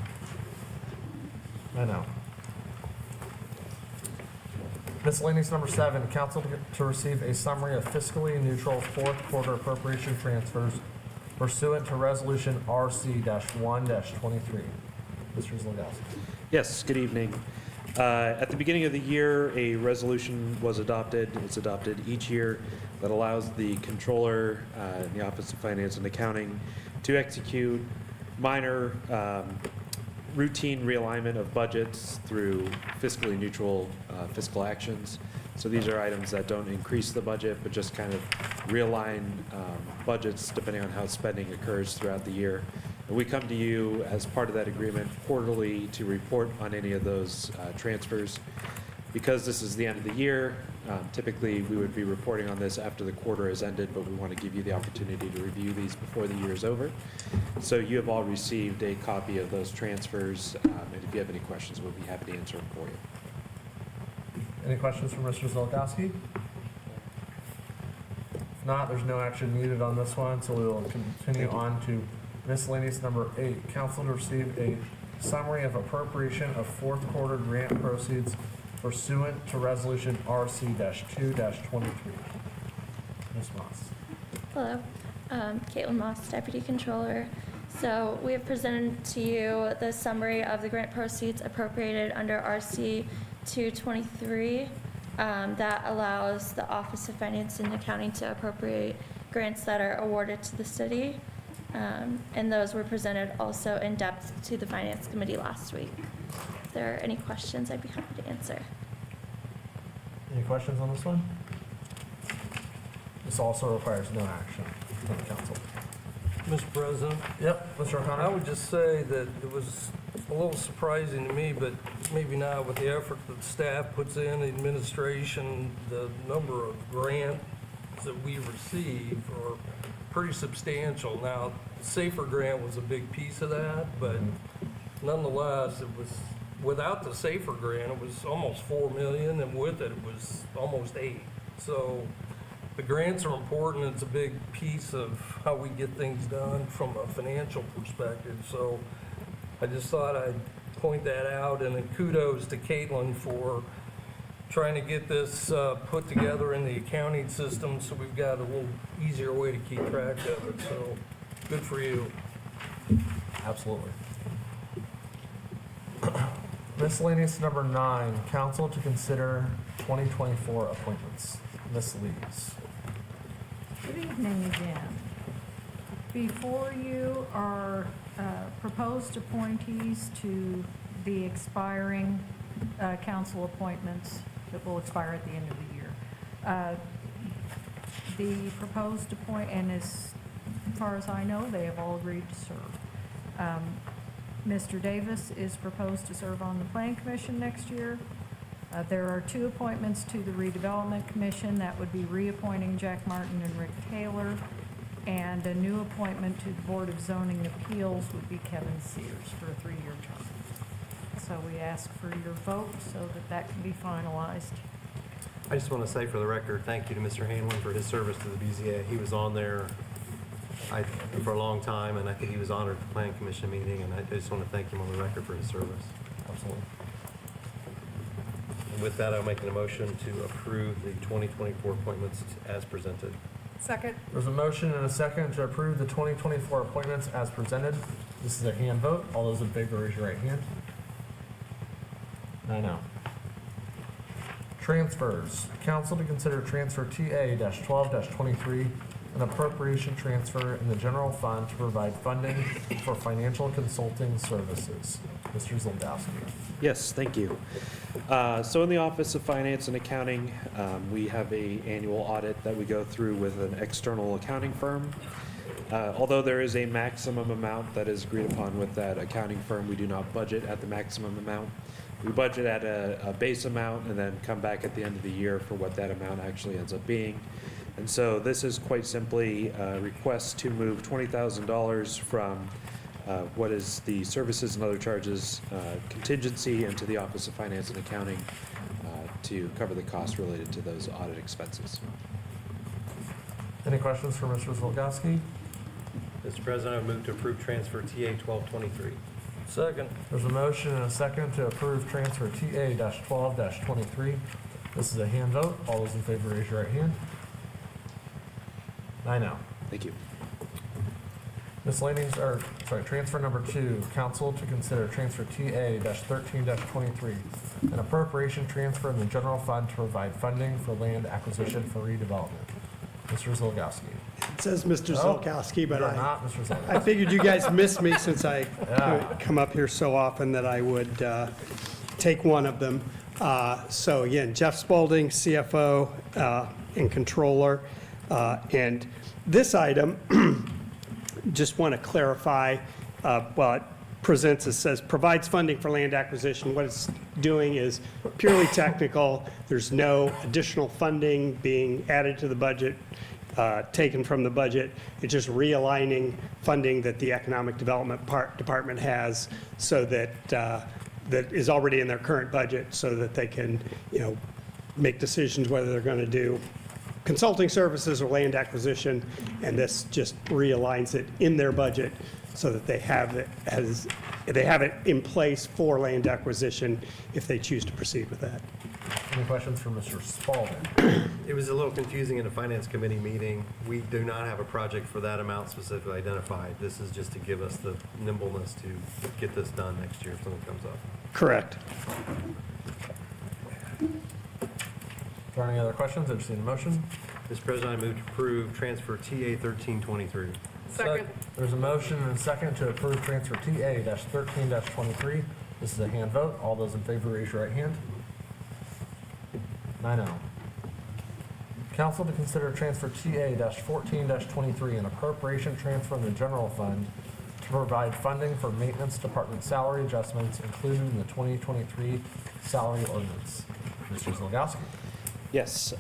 I know. Miscellaneous number 7, council to receive a summary of fiscally neutral fourth quarter appropriation transfers pursuant to resolution RC-1-23. Mr. Zlogowski. Yes, good evening. At the beginning of the year, a resolution was adopted. It's adopted each year that allows the controller in the Office of Finance and Accounting to execute minor routine realignment of budgets through fiscally neutral fiscal actions. So these are items that don't increase the budget, but just kind of realign budgets depending on how spending occurs throughout the year. And we come to you as part of that agreement quarterly to report on any of those transfers. Because this is the end of the year, typically we would be reporting on this after the quarter has ended, but we want to give you the opportunity to review these before the year is over. So you have all received a copy of those transfers, and if you have any questions, we'll be happy to answer them for you. Any questions for Mr. Zolkowski? If not, there's no action needed on this one, so we will continue on to miscellaneous number 8. Council to receive a summary of appropriation of fourth quarter grant proceeds pursuant to resolution RC-2-23. Ms. Moss. Hello, Caitlin Moss, Deputy Controller. So we have presented to you the summary of the grant proceeds appropriated under RC 223 that allows the Office of Finance and Accounting to appropriate grants that are awarded to the city. And those were presented also in depth to the Finance Committee last week. If there are any questions, I'd be happy to answer. Any questions on this one? This also requires no action from the council. Mr. President? Yep, Mr. O'Connor. I would just say that it was a little surprising to me, but maybe not, with the effort that staff puts in, the administration, the number of grants that we receive are pretty substantial. Now, the SAFER grant was a big piece of that, but nonetheless, it was, without the SAFER grant, it was almost 4 million, and with it, it was almost 8. So the grants are important. It's a big piece of how we get things done from a financial perspective. So I just thought I'd point that out, and then kudos to Caitlin for trying to get this put together in the accounting system, so we've got a little easier way to keep track of it. So good for you. Absolutely. Miscellaneous number 9, council to consider 2024 appointments. Ms. Lees. Good evening again. Before you are proposed appointees to the expiring council appointments that will expire at the end of the year. The proposed and as far as I know, they have all agreed to serve. Mr. Davis is proposed to serve on the Planning Commission next year. There are two appointments to the redevelopment commission. That would be reappointing Jack Martin and Rick Taylor. And a new appointment to the Board of Zoning Appeals would be Kevin Sears for a 3-year term. So we ask for your vote so that that can be finalized. I just want to say for the record, thank you to Mr. Hanlon for his service to the BZA. He was on there for a long time, and I think he was honored at the Planning Commission meeting, and I just want to thank him on the record for his service. Absolutely. And with that, I'll make an motion to approve the 2024 appointments as presented. Second. There's a motion and a second to approve the 2024 appointments as presented. This is a hand vote. All those in favor, raise your right hand. 9-0. Transfers. Council to consider transfer TA-12-23, an appropriation transfer in the general fund to provide funding for financial consulting services. Mr. Zildowski. Yes, thank you. So in the Office of Finance and Accounting, we have an annual audit that we go through with an external accounting firm. Although there is a maximum amount that is agreed upon with that accounting firm, we do not budget at the maximum amount. We budget at a base amount and then come back at the end of the year for what that amount actually ends up being. And so this is quite simply a request to move $20,000 from what is the services and other charges contingency into the Office of Finance and Accounting to cover the costs related to those audit expenses. Any questions for Mr. Zolgowski? Mr. President, I move to approve transfer TA 1223. Second. There's a motion and a second to approve transfer TA-12-23. This is a hand vote. All those in favor, raise your right hand. 9-0. Thank you. Miscellaneous, or, sorry, transfer number 2, council to consider transfer TA-13-23, an appropriation transfer in the general fund to provide funding for land acquisition for redevelopment. Mr. Zolgowski. It says Mr. Zolkowski, but You're not Mr. Zolgowski. I figured you guys missed me since I Yeah. come up here so often that I would take one of them. So again, Jeff Spaulding, CFO and Controller. And this item, just want to clarify, well, it presents, it says, provides funding for land acquisition. What it's doing is purely technical. There's no additional funding being added to the budget, taken from the budget. It's just realigning funding that the Economic Development Department has so that, that is already in their current budget so that they can, make decisions whether they're going to do consulting services or land acquisition, and this just realigns it in their budget so that they have it in place for land acquisition if they choose to proceed with that. Any questions for Mr. Spaulding? It was a little confusing in a Finance Committee meeting. We do not have a project for that amount specifically identified. This is just to give us the nimbleness to get this done next year if something comes up. Correct. Are there any other questions? Entertain a motion. Mr. President, I move to approve transfer TA 1323. Second. There's a motion and a second to approve transfer TA-13-23. This is a hand vote. All those in favor, raise your right hand. 9-0. Council to consider transfer TA-14-23, an appropriation transfer in the general fund to provide funding for maintenance department salary adjustments included in the 2023 salary ordinance. Mr. Zolgowski. Yes,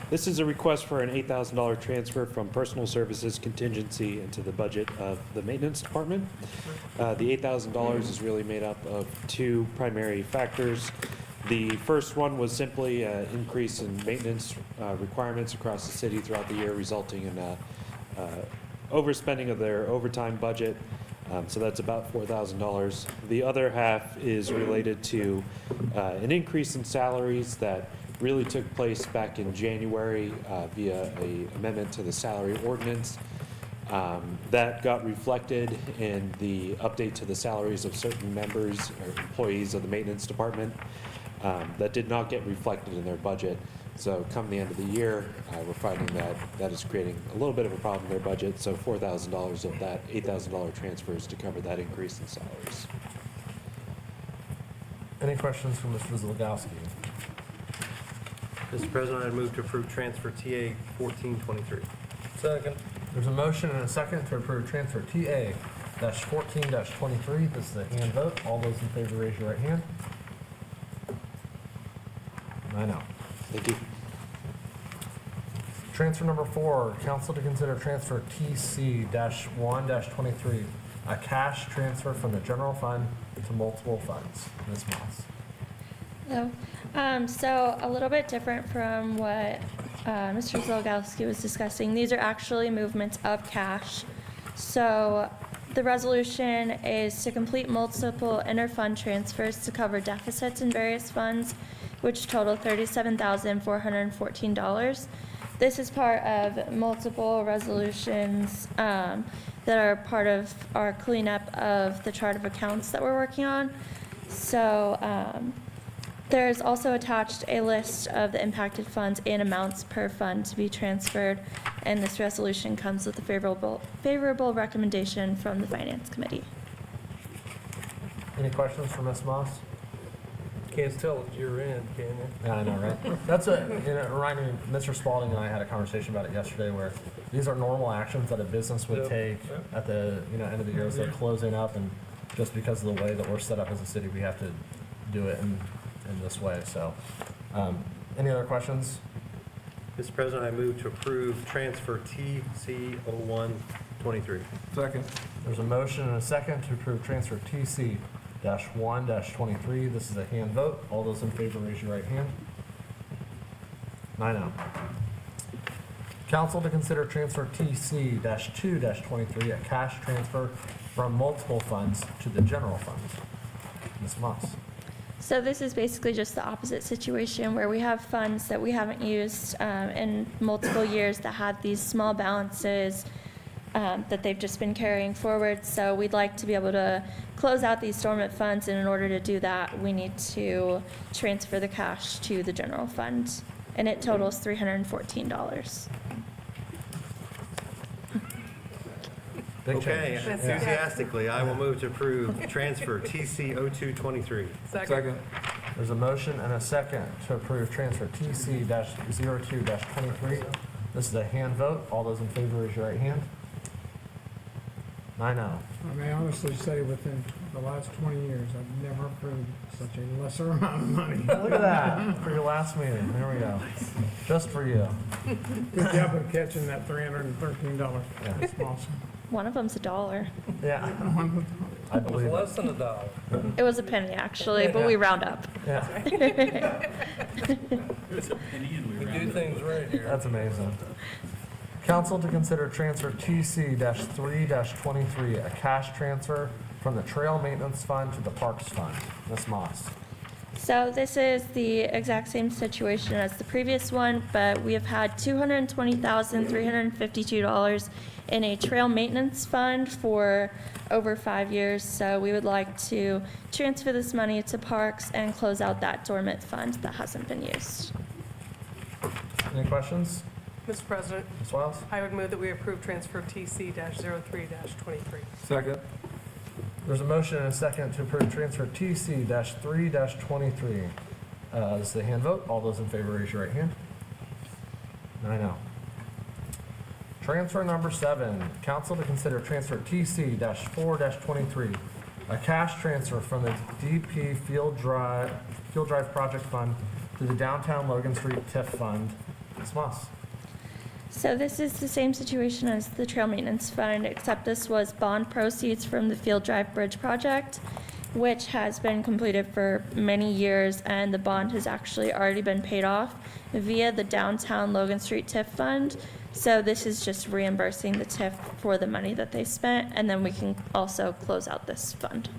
this is a request for an $8,000 transfer from personal services contingency into the budget of the maintenance department. The $8,000 is really made up of two primary factors. The first one was simply an increase in maintenance requirements across the city throughout the year, resulting in overspending of their overtime budget. So that's about $4,000. The other half is related to an increase in salaries that really took place back in January via an amendment to the salary ordinance. That got reflected in the update to the salaries of certain members or employees of the maintenance department. That did not get reflected in their budget. So come the end of the year, we're finding that that is creating a little bit of a problem in their budget. So $4,000 of that $8,000 transfers to cover that increase in salaries. Any questions from Mr. Zolgowski? Mr. President, I move to approve transfer TA 1423. Second. There's a motion and a second to approve transfer TA-14-23. This is a hand vote. All those in favor, raise your right hand. I know. Thank you. Transfer number 4, council to consider transfer TC-1-23, a cash transfer from the general fund to multiple funds. Ms. Moss. Hello. So a little bit different from what Mr. Zolgowski was discussing. These are actually movements of cash. So the resolution is to complete multiple inter-fund transfers to cover deficits in various funds, which total $37,414. This is part of multiple resolutions that are part of our cleanup of the chart of accounts that we're working on. So there's also attached a list of the impacted funds and amounts per fund to be transferred, and this resolution comes with a favorable recommendation from the Finance Committee. Any questions for Ms. Moss? Can't tell at your end, can you? Yeah, I know, right? That's a, it reminded me, Mr. Spalding and I had a conversation about it yesterday, where these are normal actions that a business would Yep. take at the, end of the year as they're closing up, and just because of the way that we're set up as a city, we have to do it in this way, so. Any other questions? Mr. President, I move to approve transfer TC0123. Second. There's a motion and a second to approve transfer TC-1-23. This is a hand vote. All those in favor, raise your right hand. 9-0. Council to consider transfer TC-2-23, a cash transfer from multiple funds to the general fund. Ms. Moss. So this is basically just the opposite situation where we have funds that we haven't used in multiple years that have these small balances that they've just been carrying forward. So we'd like to be able to close out these dormant funds, and in order to do that, we need to transfer the cash to the general fund, and it totals $314. Big Okay, change. enthusiastically, I will move to approve transfer TC0223. Second. There's a motion and a second to approve transfer TC-02-23. This is a hand vote. All those in favor, raise your right hand. 9-0. I may honestly say within the last 20 years, I've never approved such a lesser amount of money. Look at that, for your last meeting. There we go. Just for you. Good job of catching that $313. Yeah. That's awesome. One of them's $1. Yeah, I It was believe less it. than $1. It was a penny, actually, but we round up. Yeah, We do things right here. that's amazing. Council to consider transfer TC-3-23, a cash transfer from the Trail Maintenance Fund to the Parks Fund. Ms. Moss. So this is the exact same situation as the previous one, but we have had $220,352 in a trail maintenance fund for over 5 years. So we would like to transfer this money to parks and close out that dormant fund that hasn't been used. Any questions? Mr. President, Ms. Wiles? I would move that we approve transfer TC-03-23. Second. There's a motion and a second to approve transfer TC-3-23. This is a hand vote. All those in favor, raise your right hand. 9-0. Transfer number 7, council to consider transfer TC-4-23, a cash transfer from the DP Field Drive Project Fund to the Downtown Logan Street TIF Fund. Ms. Moss. So this is the same situation as the trail maintenance fund, except this was bond proceeds from the Field Drive Bridge project, which has been completed for many years, and the bond has actually already been paid off via the Downtown Logan Street TIF fund. So this is just reimbursing the TIF for the money that they spent, and then we can also close out this fund.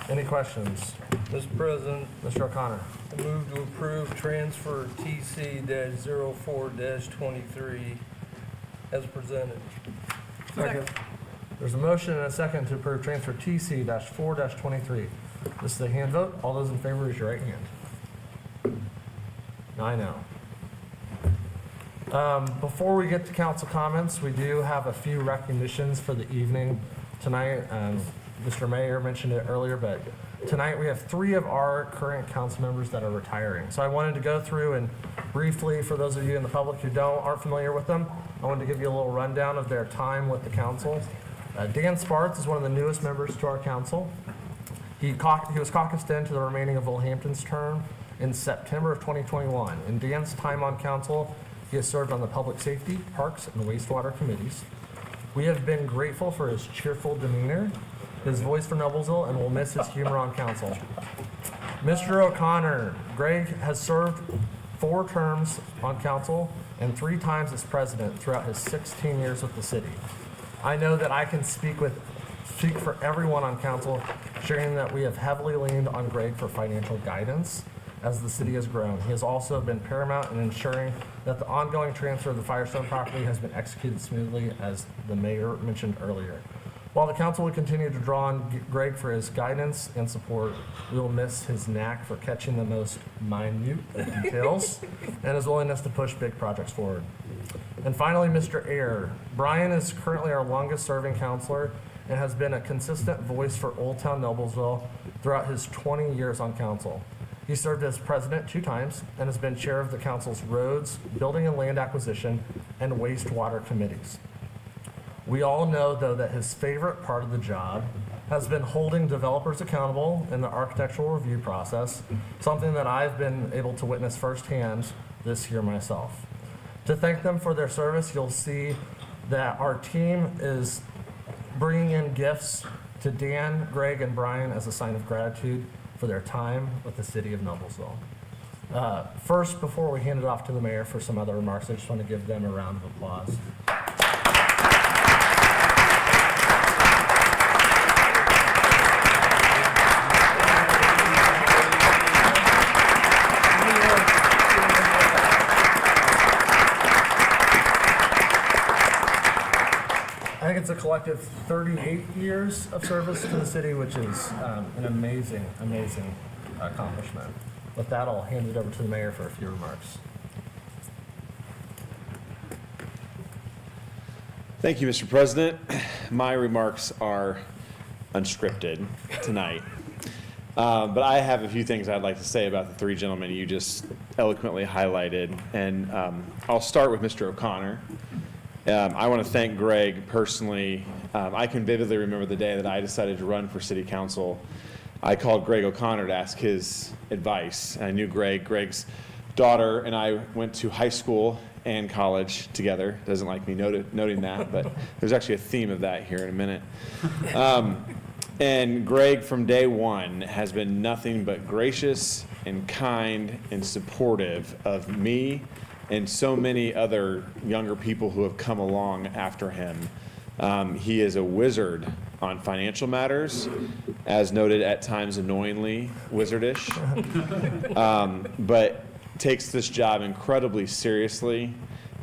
Any questions? Mr. President, Mr. O'Connor. I move to approve transfer TC-04-23 as presented. Second. There's a motion and a second to approve transfer TC-4-23. This is a hand vote. All those in favor, raise your right hand. 9-0. Before we get to council comments, we do have a few recognitions for the evening tonight. Mr. Mayor mentioned it earlier, but tonight we have 3 of our current council members that are retiring. So I wanted to go through and briefly, for those of you in the public who aren't familiar with them, I wanted to give you a little rundown of their time with the council. Dan Sparks is one of the newest members to our council. He was caucused into the remaining of Will Hampton's term, in September of 2021. In Dan's time on council, he has served on the Public Safety, Parks, and Wastewater Committees. We have been grateful for his cheerful demeanor, his voice for Noblesville, and will miss his humor on council. Mr. O'Connor, Greg has served 4 terms on council and 3 times as president throughout his 16 years with the city. I know that I can speak for everyone on council, sharing that we have heavily leaned on Greg for financial guidance as the city has grown. He has also been paramount in ensuring that the ongoing transfer of the Firestone property has been executed smoothly, as the mayor mentioned earlier. While the council will continue to draw on Greg for his guidance and support, we will miss his knack for catching the most minute of details and his willingness to push big projects forward. And finally, Mr. Ayer. Brian is currently our longest-serving counselor and has been a consistent voice for Old Town Noblesville throughout his 20 years on council. He served as president 2 times and has been chair of the council's roads, building and land acquisition, and wastewater committees. We all know, though, that his favorite part of the job has been holding developers accountable in the architectural review process, something that I've been able to witness firsthand this year myself. To thank them for their service, you'll see that our team is bringing in gifts to Dan, Greg, and Brian as a sign of gratitude for their time with the city of Noblesville. First, before we hand it off to the mayor for some other remarks, I just want to give them a round of applause. I think it's a collective 38 years of service to the city, which is an amazing, amazing accomplishment. With that, I'll hand it over to the mayor for a few remarks. Thank you, Mr. President. My remarks are unscripted tonight. But I have a few things I'd like to say about the 3 gentlemen you just eloquently highlighted. And I'll start with Mr. O'Connor. I want to thank Greg personally. I can vividly remember the day that I decided to run for city council. I called Greg O'Connor to ask his advice. I knew Greg. Greg's daughter and I went to high school and college together. Doesn't like me noting that, but there's actually a theme of that here in a minute. And Greg, from day one, has been nothing but gracious and kind and supportive of me and so many other younger people who have come along after him. He is a wizard on financial matters, as noted at times annoyingly wizardish, but takes this job incredibly seriously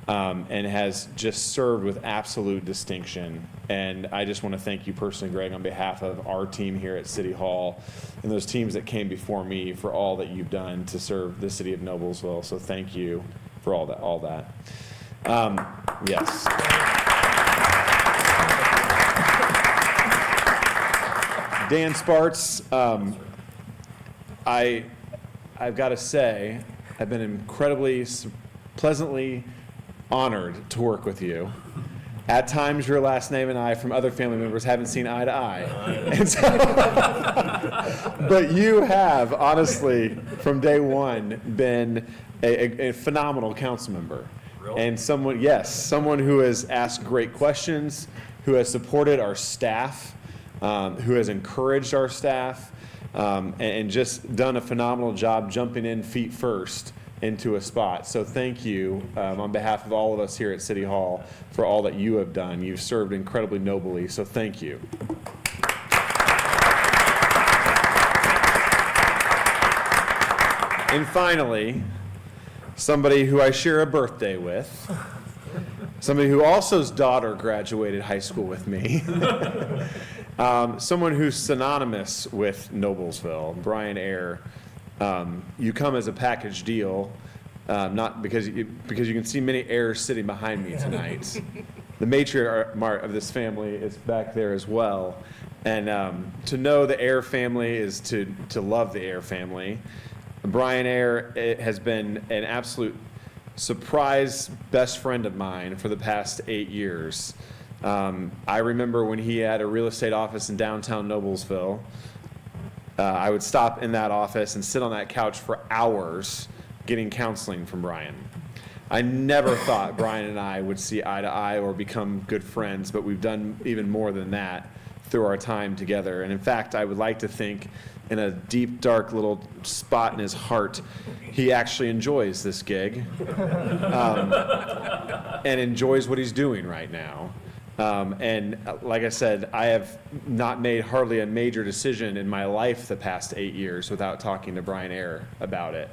and has just served with absolute distinction. And I just want to thank you personally, Greg, on behalf of our team here at City Hall and those teams that came before me for all that you've done to serve the city of Noblesville. So thank you for all that. Yes. Dan Sparts, I've got to say, I've been incredibly, pleasantly honored to work with you. At times, your last name and I, from other family members, haven't seen eye to eye. And so, but you have, honestly, from day one, been a phenomenal council member. Really? And someone who has asked great questions, who has supported our staff, who has encouraged our staff, and just done a phenomenal job jumping in feet first into a spot. So thank you on behalf of all of us here at City Hall for all that you have done. You've served incredibly nobly, so thank you. And finally, somebody who I share a birthday with, somebody who also's daughter graduated high school with me, someone who's synonymous with Noblesville, Brian Ayer. You come as a package deal, not because you can see many Ayers sitting behind me tonight. The matriarch of this family is back there as well. And to know the Ayer family is to love the Ayer family. Brian Ayer has been an absolute surprise best friend of mine for the past 8 years. I remember when he had a real estate office in downtown Noblesville. I would stop in that office and sit on that couch for hours getting counseling from Brian. I never thought Brian and I would see eye to eye or become good friends, but we've done even more than that through our time together. And in fact, I would like to think in a deep, dark little spot in his heart, he actually enjoys this gig and enjoys what he's doing right now. And like I said, I have not made hardly a major decision in my life the past 8 years without talking to Brian Ayer about it.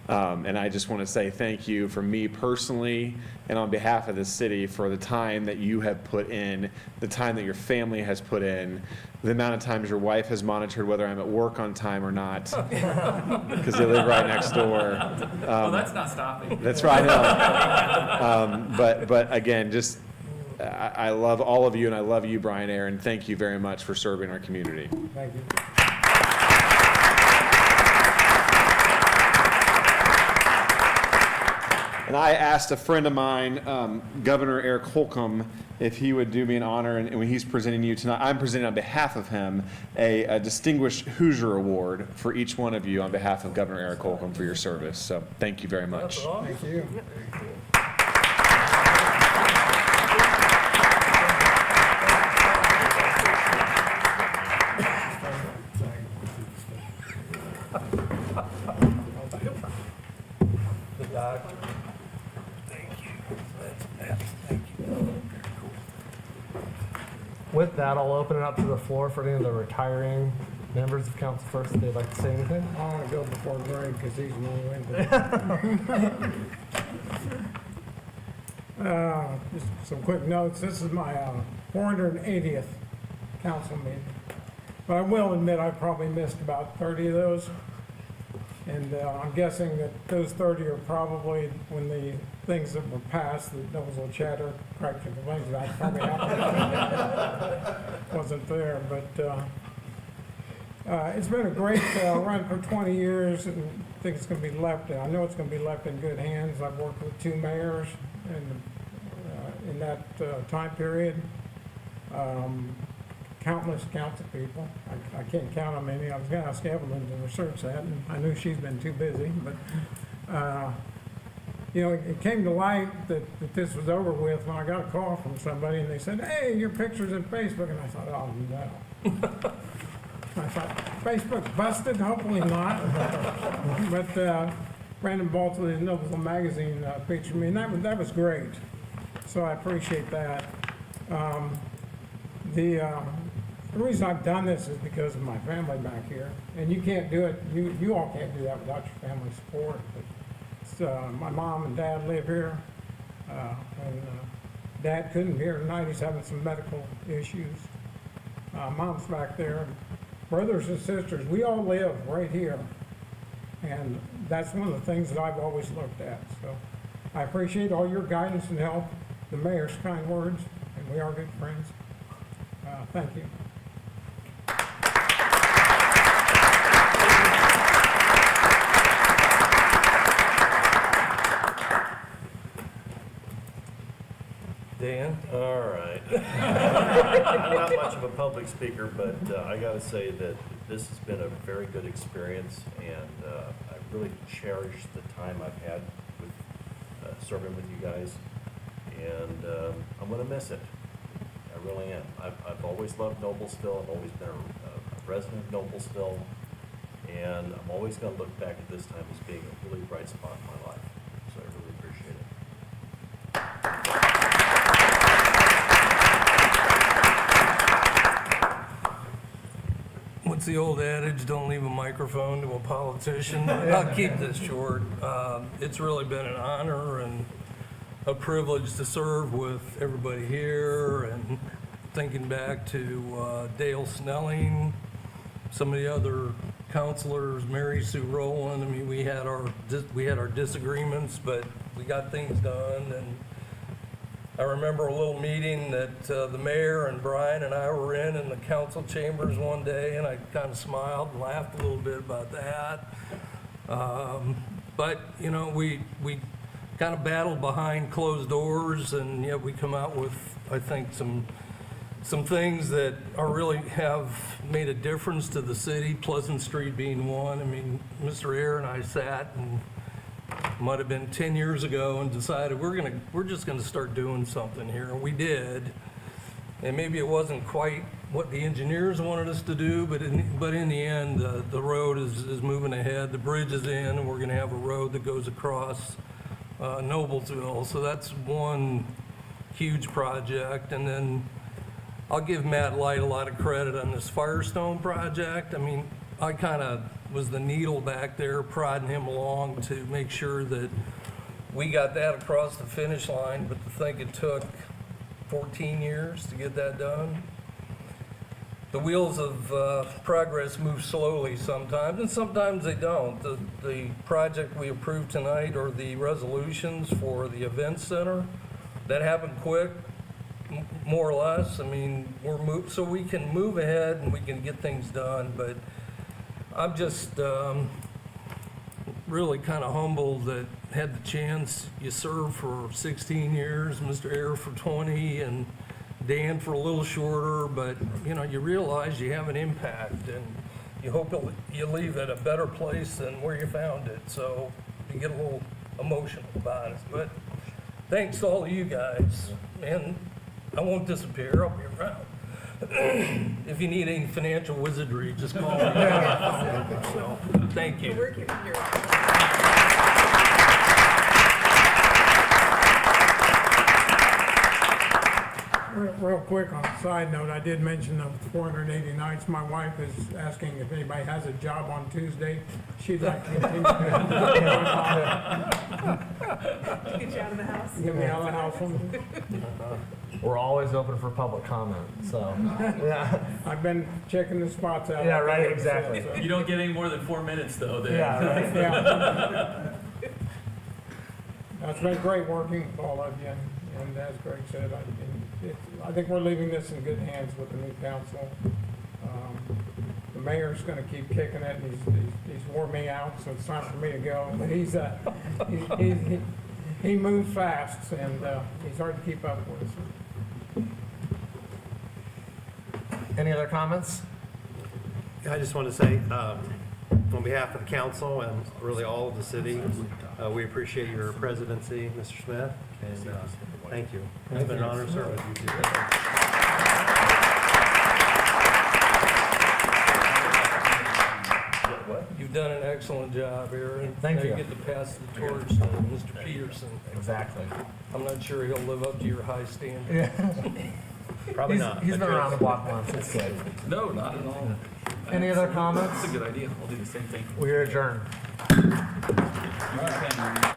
And I just want to say thank you from me personally and on behalf of the city for the time that you have put in, the time that your family has put in, the amount of times your wife has monitored whether I'm at work on time or not, because they live right next door. Well, that's not stopping. That's right, I know. But again, just I love all of you, and I love you, Brian Ayer, and thank you very much for serving our community. Thank you. And I asked a friend of mine, Governor Eric Holcomb, if he would do me an honor, and when he's presenting you tonight, I'm presenting on behalf of him a Distinguished Hoosier Award for each one of you on behalf of Governor Eric Holcomb for your service. So thank you very much. Thank you. With that, I'll open it up to the floor for any of the retiring members of council first, if they'd like to say anything. I want to go before Greg because he's long-winded. Just some quick notes. This is my 480th council meeting. But I will admit I probably missed about 30 of those. And I'm guessing that those 30 are probably when the things that were passed, the Noblesville Charter, correction, the things that probably happened wasn't there. But it's been a great run for 20 years, and I think it's going to be left. I know it's going to be left in good hands. I've worked with 2 mayors in that time period. Countless council people. I can't count how many. I was going to ask Evelyn to research that, and I knew she's been too busy. But, you know, it came to light that this was over with when I got a call from somebody, and they said, "Hey, your picture's in Facebook." And I thought, oh, no. I thought, Facebook busted? Hopefully not. But Brandon Baltley in Noblesville Magazine featured me, and that was great. So I appreciate that. The reason I've done this is because of my family back here, and you can't do it. You all can't do that without your family support. But my mom and dad live here, and Dad couldn't be here tonight. He's having some medical issues. Mom's back there. Brothers and sisters, we all live right here, and that's one of the things that I've always looked at. So I appreciate all your guidance and help, the mayor's kind words, and we are good friends. Thank you. Dan? All right. I'm not much of a public speaker, but I got to say that this has been a very good experience, and I really cherish the time I've had with serving with you guys, and I'm going to miss it. I really am. I've always loved Noblesville. I've always been a resident of Noblesville, and I'm always going to look back at this time as being a really bright spot in my life. So I really appreciate it. What's the old adage, don't leave a microphone to a politician? I'll keep this short. It's really been an honor and a privilege to serve with everybody here, and thinking back to Dale Snelling, some of the other counselors, Mary Sue Rowland. I mean, we had our disagreements, but we got things done. And I remember a little meeting that the mayor and Brian and I were in the council chambers one day, and I kind of smiled and laughed a little bit about that. But you know, we kind of battled behind closed doors, and yet we come out with, I think, some some things that are really have made a difference to the city, Pleasant Street being one. I mean, Mr. Ayer and I sat and might have been 10 years ago and decided we're just gonna start doing something here, and we did. And maybe it wasn't quite what the engineers wanted us to do, but in the end, the road is moving ahead. The bridge is in, and we're gonna have a road that goes across Noblesville. So that's one huge project. And then I'll give Matt Light a lot of credit on this Firestone project. I mean, I kind of was the needle back there prodding him along to make sure that we got that across the finish line, but to think it took 14 years to get that done. The wheels of progress move slowly sometimes, and sometimes they don't. The project we approved tonight, or the resolutions for the event center, that happened quick, more or less. I mean, so we can move ahead and we can get things done, but I'm just really kind of humbled that had the chance. You served for 16 years, Mr. Ayer for 20, and Dan for a little shorter, but you know, you realize you have an impact, and you hope you leave at a better place than where you found it. So you get a little emotional about it. But thanks to all of you guys, and I won't disappear. I'll be around. If you need any financial wizardry, just call me. So, thank you. Real quick, on a side note, I did mention the 480 nights. My wife is asking if anybody has a job on Tuesday. She'd like to continue. Get you out of the house. Get me out of the house. We're always open for public comment, so, yeah. I've been checking the spots out. Yeah, right, exactly. You don't get any more than 4 minutes, though, then. Yeah, right. Yeah. It's been great working with all of you, and as Greg said, I think we're leaving this in good hands with the new council. The mayor's gonna keep kicking it, and he's wore me out, so it's time for me to go. But he moves fast, and he's hard to keep up with. Any other comments? I just want to say, on behalf of the council and really all of the city, we appreciate your presidency, Mr. Smith, and thank you. It's been an honor to serve with you. You've done an excellent job, Aaron. Thank Now you. You get to pass the torch to Mr. Peterson. Exactly. I'm not sure he'll live up to your high standard. Yeah. Probably not. He's been around the block once, it's good. No, not at all. Any other comments? That's a good idea. I'll do the same thing. We are adjourned. You can.